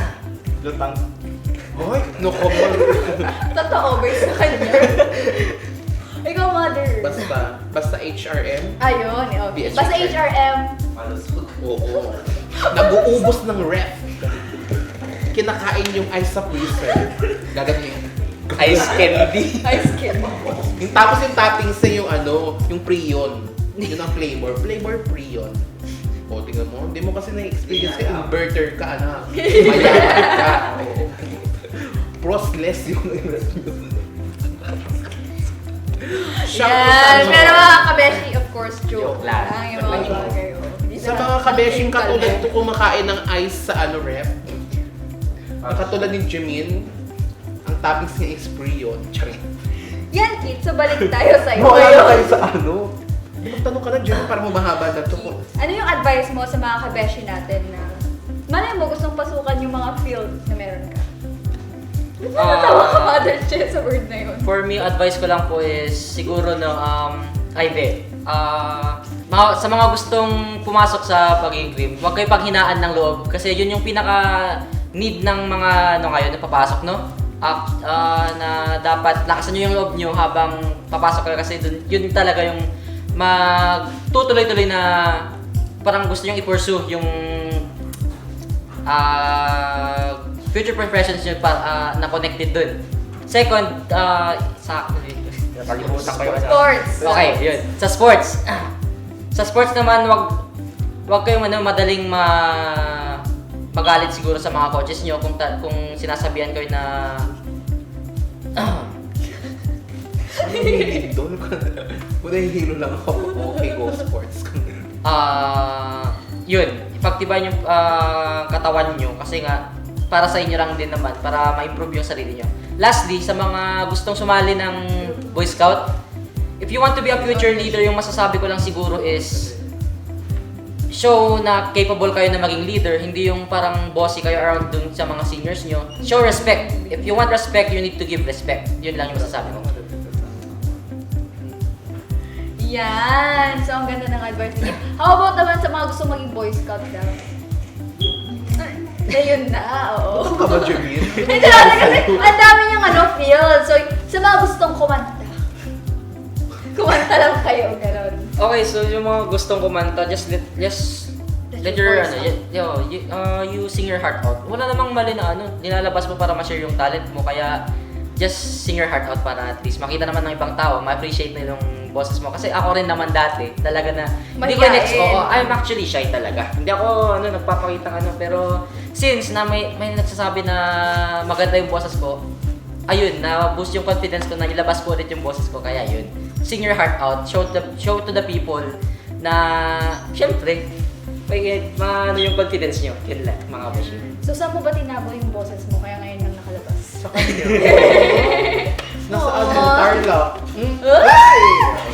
Lutang. Hoy, no comment. Totoo, based sa kanya. Ikaw, Mother. Basta HRM. Ayun, oh. BSG Basta trend. HRM. Oo. Nag-uubos ng ref. Kinakain yung ice sa freezer. Gaganin. Ice candy. Ice cream. Tapos yung toppings na yung Prion. Yun ang flavor. Flavor Prion. O, tingnan mo. Hindi mo kasi na-experience ka. Inverter ka, anak. Mayaman ka. Oo. Prosless yung Yan. Pero mga kabeshi, of course, joke Joke lang. Yung mga bagay. oh. Hindi Sa na- mga kabeshing katulad ko kumakain ng ice sa ref. Katulad ni Jimin, ang toppings niya is Prion. Charing. Yan, Kit. So, balik tayo sa'yo. sa Magtanong ka na, Jimmy, para mahaba na to. Ano yung advice mo sa mga kabeshi natin na malay mo gustong pasukan yung mga field na meron ka? Natawa ka, Mother Che, sa word na yun. For me, advice ko lang po is siguro no, sa mga gustong pumasok sa pagiging cream, huwag kayo paghinaan ng loob kasi yun yung pinaka need ng mga ngayon na papasok, no? Na dapat lakasan nyo yung loob nyo habang papasok kayo kasi yun talaga yung magtutuloy-tuloy na parang gusto nyo i-pursue yung future professions nyo na connected dun. Second, nakalimutan ko yung Sports. Okay, yun. Sa sports. Sa sports naman, wag kayong madaling magalit siguro sa mga coaches nyo kung sinasabihan kayo na Doon ko na. Kung nahihilo lang ako, okay, go sports. yun, ipagtibayan yung katawan nyo kasi nga para sa inyo lang din naman, para ma-improve yung sarili nyo. Lastly, sa mga gustong sumali ng Boy Scout, if you want to be a future leader, yung masasabi ko lang siguro is show na capable kayo na maging leader, hindi yung parang bossy kayo around dun sa mga seniors nyo. Show respect. If you want respect, you need to give respect. Yun lang yung masasabi ko. Yan! So, ang ganda ng advice niya. How about naman sa mga gusto maging Boy Scout daw? Ayun na, oo. Ano ka ba, Jimmy? Hindi natin kasi ang dami niyang field. So, sa mga gustong kumanta. Kumanta lang kayo, gano'n. Okay, so yung mga gustong kumanta, just let your you sing your heart out. Wala namang mali na nilalabas mo para ma-share yung talent mo, kaya just sing your heart out para at least makita naman ng ibang tao, ma-appreciate na yung boses mo. Kasi ako rin naman dati, talaga na hindi ko I'm actually shy talaga. Hindi ako nagpapakita pero since na may nagsasabi na maganda yung boses ko, ayun, na-boost yung confidence ko na ilabas ko ulit yung boses ko, kaya yun. Sing your heart out, show to the people na syempre yung confidence nyo. Yun lang, mga kabashi. So, saan mo ba tinabo yung boses mo kaya ngayon lang nakalabas? Sa kanya. Nasa Carla.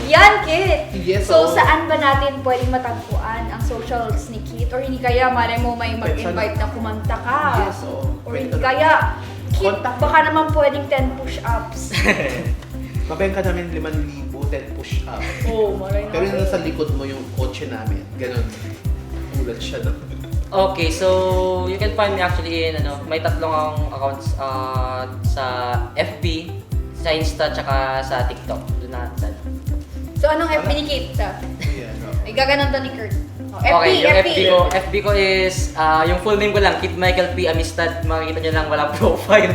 Yan, Kit! Yes, So, oo. saan ba natin pwedeng matagpuan ang socials ni Kit? Or hindi kaya, malay mo may mag-invite na kumanta ka? Yes, oo. Or hindi kaya, Kit, Contact baka naman pwedeng 10 push-ups. Mabenta namin 5,000, 10 push-up. Oo, malay Pero yung nasa likod mo yung kotse namin. Ganon. Ulat siya na. Okay, so you can find me actually in may tatlong akong accounts sa FB, sa Insta, tsaka sa TikTok. Doon na. So, anong FB ni Kit? Ayan, oo. Ay, gaganon to ni Kurt. Oh, FB, Okay, yung FB. FB ko is yung full name ko lang, Kit Michael P. Amistad. Makikita nyo lang, walang profile.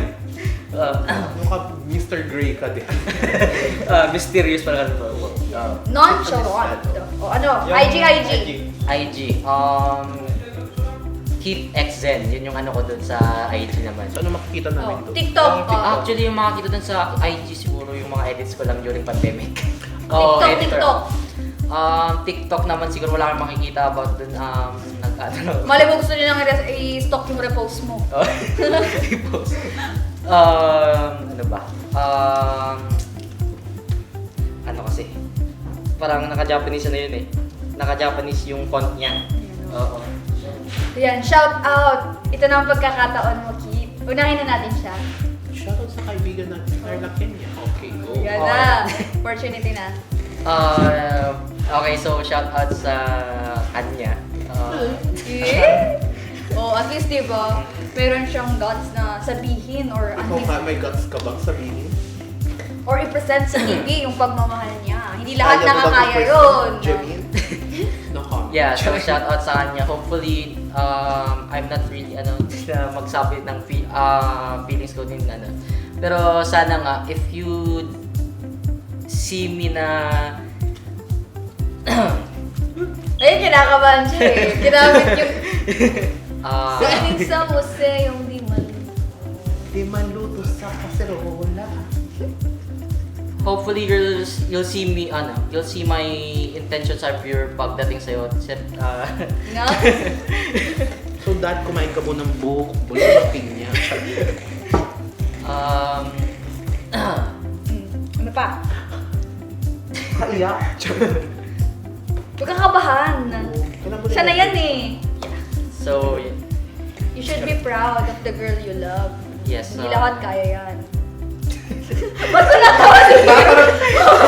Ano ka, Mr. Grey ka din. Mysterious pala ka. Nonchalant. O ano, IG. IG. Kit X Zen. Yun yung ko dun sa IG naman. So, ano makikita namin to? TikTok. Actually, yung mga kita dun sa IG siguro yung mga edits ko lang during pandemic. TikTok. TikTok naman siguro wala kang makikita about dun. Malay mo gusto nilang i-stock yung repost mo. Repost. Ano ba? Ano kasi? Parang naka-Japanese na yun eh. Naka-Japanese yung font niya. Oo. Ayan, shout out! Ito na ang pagkakataon mo, Kit. Unahin na natin siya. Shoutout sa kaibigan natin, Carla Kenya. Okay, go. Yan na. Opportunity na. Okay, so shout out sa kanya. Oh, at least diba, meron siyang guts na sabihin or Ikaw nga, may guts ka bang sabihin? or i-present sa TV yung pagmamahal niya. Hindi lahat Kaya mo bang nakakaya i-present, yun. Jemine? No comment. Yeah, so shout out sa kanya. Hopefully, I'm not really na magsabi ng feelings ko din Pero sana nga, if you see me na Ayun, kinakabahan siya eh. Ginamit yung feeling sa muse, yung di man. Di man luto sa kaserola. hopefully you'll see me you'll see my intentions are pure pagdating sa'yo. No? So, dad, kumain ka mo ng buhok, bulo ng pinya. Ano pa? Kaiyak. Huwag kang kabahan. Siya na yan eh. So, You should be proud of the girl you love. yes. Hindi lahat kaya yan. Ba't ko natawa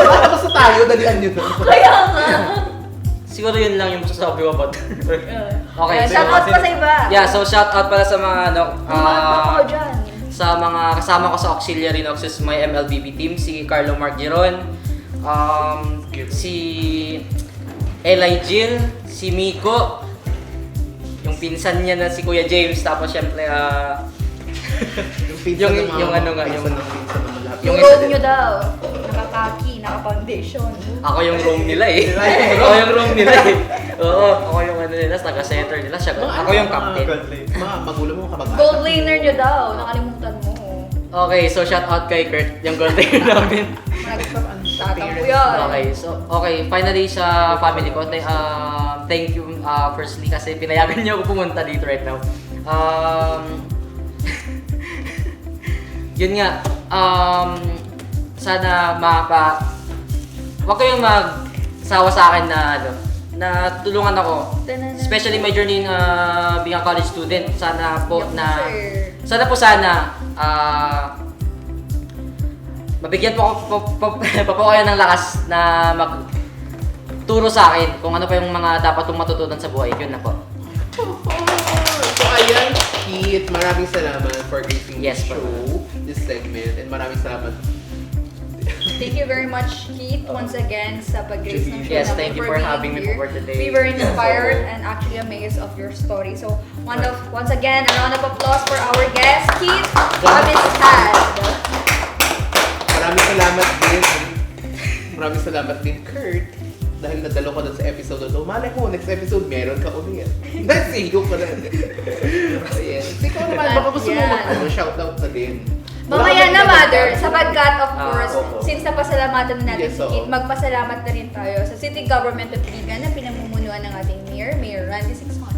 Baka basta tayo, dalian nyo na. Kaya nga. Siguro yun lang yung masasabi ko about her. Okay, Ayan, shout out pa sa iba. Yeah, so shout out pala sa mga Mga ko dyan. sa mga kasama ko sa Auxiliary Noxus, my MLBB team, si Carlo Mark Giron, si Eli Jill, si Miko, yung pinsan niya na si Kuya James, tapos syempre yung ano nga, yung Yung isa room din. nyo daw. Nakakaki, naka-foundation. Ako yung room nila eh. Ako yung room nila eh. Oo, ako yung ano nila, taga-center nila. Siya, ako yung captain. Mga magulang mo kapag Gold laner nyo daw. Nakalimutan mo. Okay, so shout out kay Kurt, yung gold laner namin. Tatampo yan. Okay, finally sa family ko, thank you firstly kasi pinayagan niyo ako pumunta dito right now. Yun nga, sana wag kayong magsawa sa akin na na tulungan ako. Especially my journey in being a college student. Sana po mabigyan po kayo ng lakas na magturo sa akin kung ano pa yung mga dapat kong matutunan sa buhay. Yun na po. So ayan, Keith, maraming salamat for gracing Yes, this show, this segment, and maraming salamat. Thank you very much, Keith, once again sa pag-grace ng show Yes, namin thank you for being having me here. for today. We were inspired and actually amazed of your story. So, once again, a round of applause for our guest, Keith Amistad. Maraming salamat din, Kurt. Dahil nadalo ka dun sa episode na malay mo, next episode meron ka ulit. Nasiyo ka na. Ayan. Ikaw naman, baka gusto mo shoutout na din. Mamaya na, Mother, sapagkat of course, oo. since napasalamatan na natin Yes, si Keith, oo. magpasalamat na rin tayo sa City Government of Ligan na pinamumunuan ng ating Mayor Randy Sixon.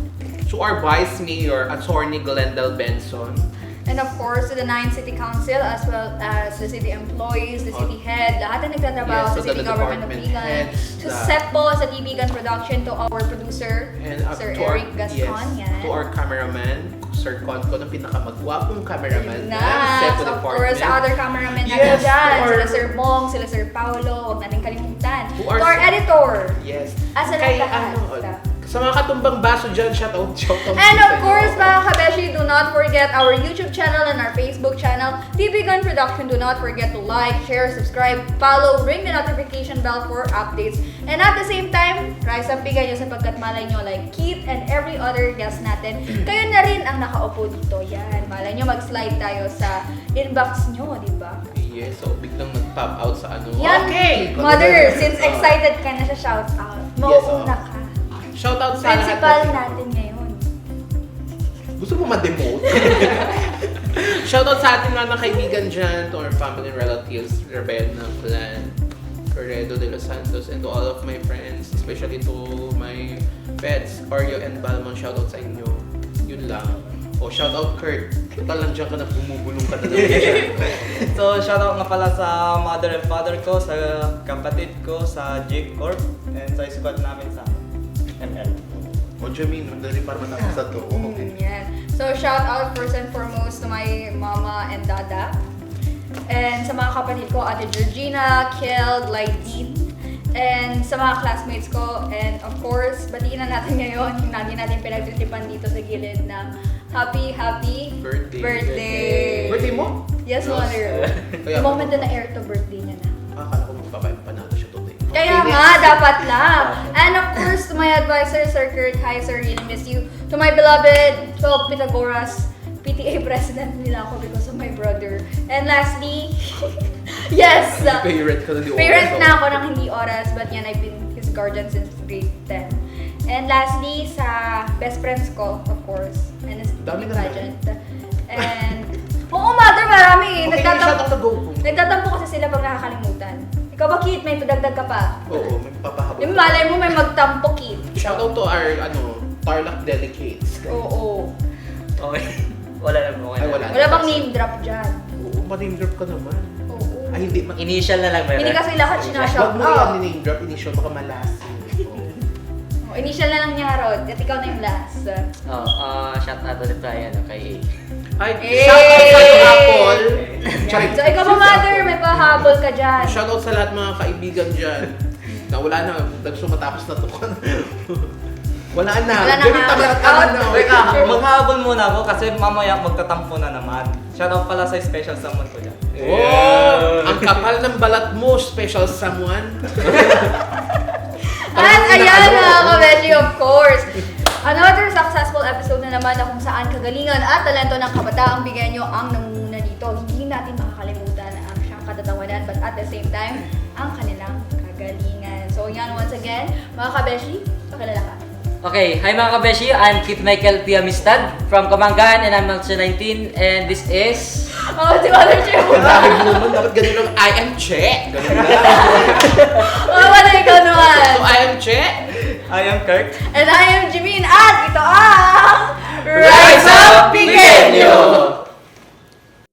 To our Vice Mayor, Attorney Glendale Benson. And of course, to the 9 City Council as well as the city employees, the city head, lahat na nagtatrabaho Yes, sa to City the Government of department Ligan, heads, to Seppo sa TVGan Production, to our producer, And Sir to our, Eric Gascon. Yan. to our cameraman, Sir Conco, ng pinakamagwapong cameraman ng Nice! Seppo Of Department. course, sa other cameramen natin Yes, dyan. to our- Sila Sir Mong, sila Sir Paolo, huwag natin kalimutan. To To our- our editor. Yes. Asa Kay, lahat. sa mga katumbang baso dyan, shoutout. And of course, mga kabeshi, do not forget our YouTube channel and our Facebook channel, TV Gun Production. Do not forget to like, share, subscribe, follow, ring the notification bell for updates. And at the same time, rise up bigay nyo sapagkat malay nyo like Keith and every other guest natin. Kayo na rin ang nakaupo dito. Yan, malay nyo mag-slide tayo sa inbox nyo, di ba? Yes, so biglang nag-pop out sa ano. Yan, Okay! Mother, since excited ka na sa shout out, mauuna ka. Shoutout sa Principal lahat. natin ngayon. Gusto mo ma-demote? Shoutout sa ating mga kaibigan dyan, to our family and relatives, Rebel ng Clan, Corredo de los Santos, and to all of my friends, especially to my pets, Oreo and Balmon. Shoutout sa inyo. Yun lang. O, shoutout Kurt. Total lang dyan ka na bumubulong ka na naman. So, shoutout nga pala sa mother and father ko, sa kapatid ko, sa Jake Corp, and sa squad namin sa ML. O, Jamin, madali para matapos sa to. Okay. Yan. So, shout out first and foremost to my mama and dada. And sa mga kapatid ko, Ate Georgina, Kel, Lydeen, and sa mga classmates ko. And of course, batiin na natin ngayon yung lagi natin pinagtitipan dito sa gilid ng happy birthday! Birthday mo? Yes, Mother. Kaya- The moment na air to birthday niya na. Akala ko magpapain panalo siya today. Kaya Okay, nga, next. dapat lang. And of course, to my advisor, Sir Kurt, hi sir, really miss you. To my beloved 12 Pythagoras, PTA president nila ako because of my brother. And lastly, yes! Parent ka na di Parent oras, na oh. ako ng hindi oras, but yan, I've been his guardian since grade 10. And lastly, sa best friends ko, of course, and a Dami naman. pageant. And, oo, mother, marami. Okay, shoutout na go. Nagtatampo kasi sila pag nakakalimutan. Ikaw ba, Kit? May padagdag ka pa? Oo, may papahabol. Yung malay mo may magtampo, Kit. Shoutout to our, Tarlac delegates. Oo. Okay. Wala lang. Okay Ay, na. wala. Wala bang name drop dyan? Oo, ma-name drop ka naman. Oo. Ay, hindi. Initial na lang meron. Hindi kasi lahat Huwag sinashout mo yan out. ni-name drop, initial, baka malasin. Oo. Initial na lang niya, Rod. At ikaw na yung last. Shout out ulit tayo kay Ay, Eh! shoutout sa Apple. Charing. So, ikaw ba, Mother? May pahabol ka dyan. Shoutout sa lahat mga kaibigan dyan. Na wala na, nagsumatapos na to. Wala na. Wala na Ganun nga. tamat Out. na. Teka, maghahabol muna ako kasi mamaya magtatampo na naman. Shoutout pala sa special someone ko dyan. Oh, ang kapal ng balat mo, special someone. At ayan mga kabeshi, of course. Another successful episode na naman na kung saan kagalingan at talento ng kabataang bigyan nyo ang nangunguna dito. Hindi natin makakalimutan ang siyang katatawanan but at the same time, ang kanilang kagalingan. So yan, once again, mga kabeshi, pakilala ka. Okay, hi mga kabeshi, I'm Kit Michael P. Amistad from Kamanggan and I'm also 19 and this is... Oh, si Mother Chew. Dahil naman, dapat ganun lang, I am Che. Ganun lang. Oh, wala ikaw naman. So, I am Che. I am Kirk. And I am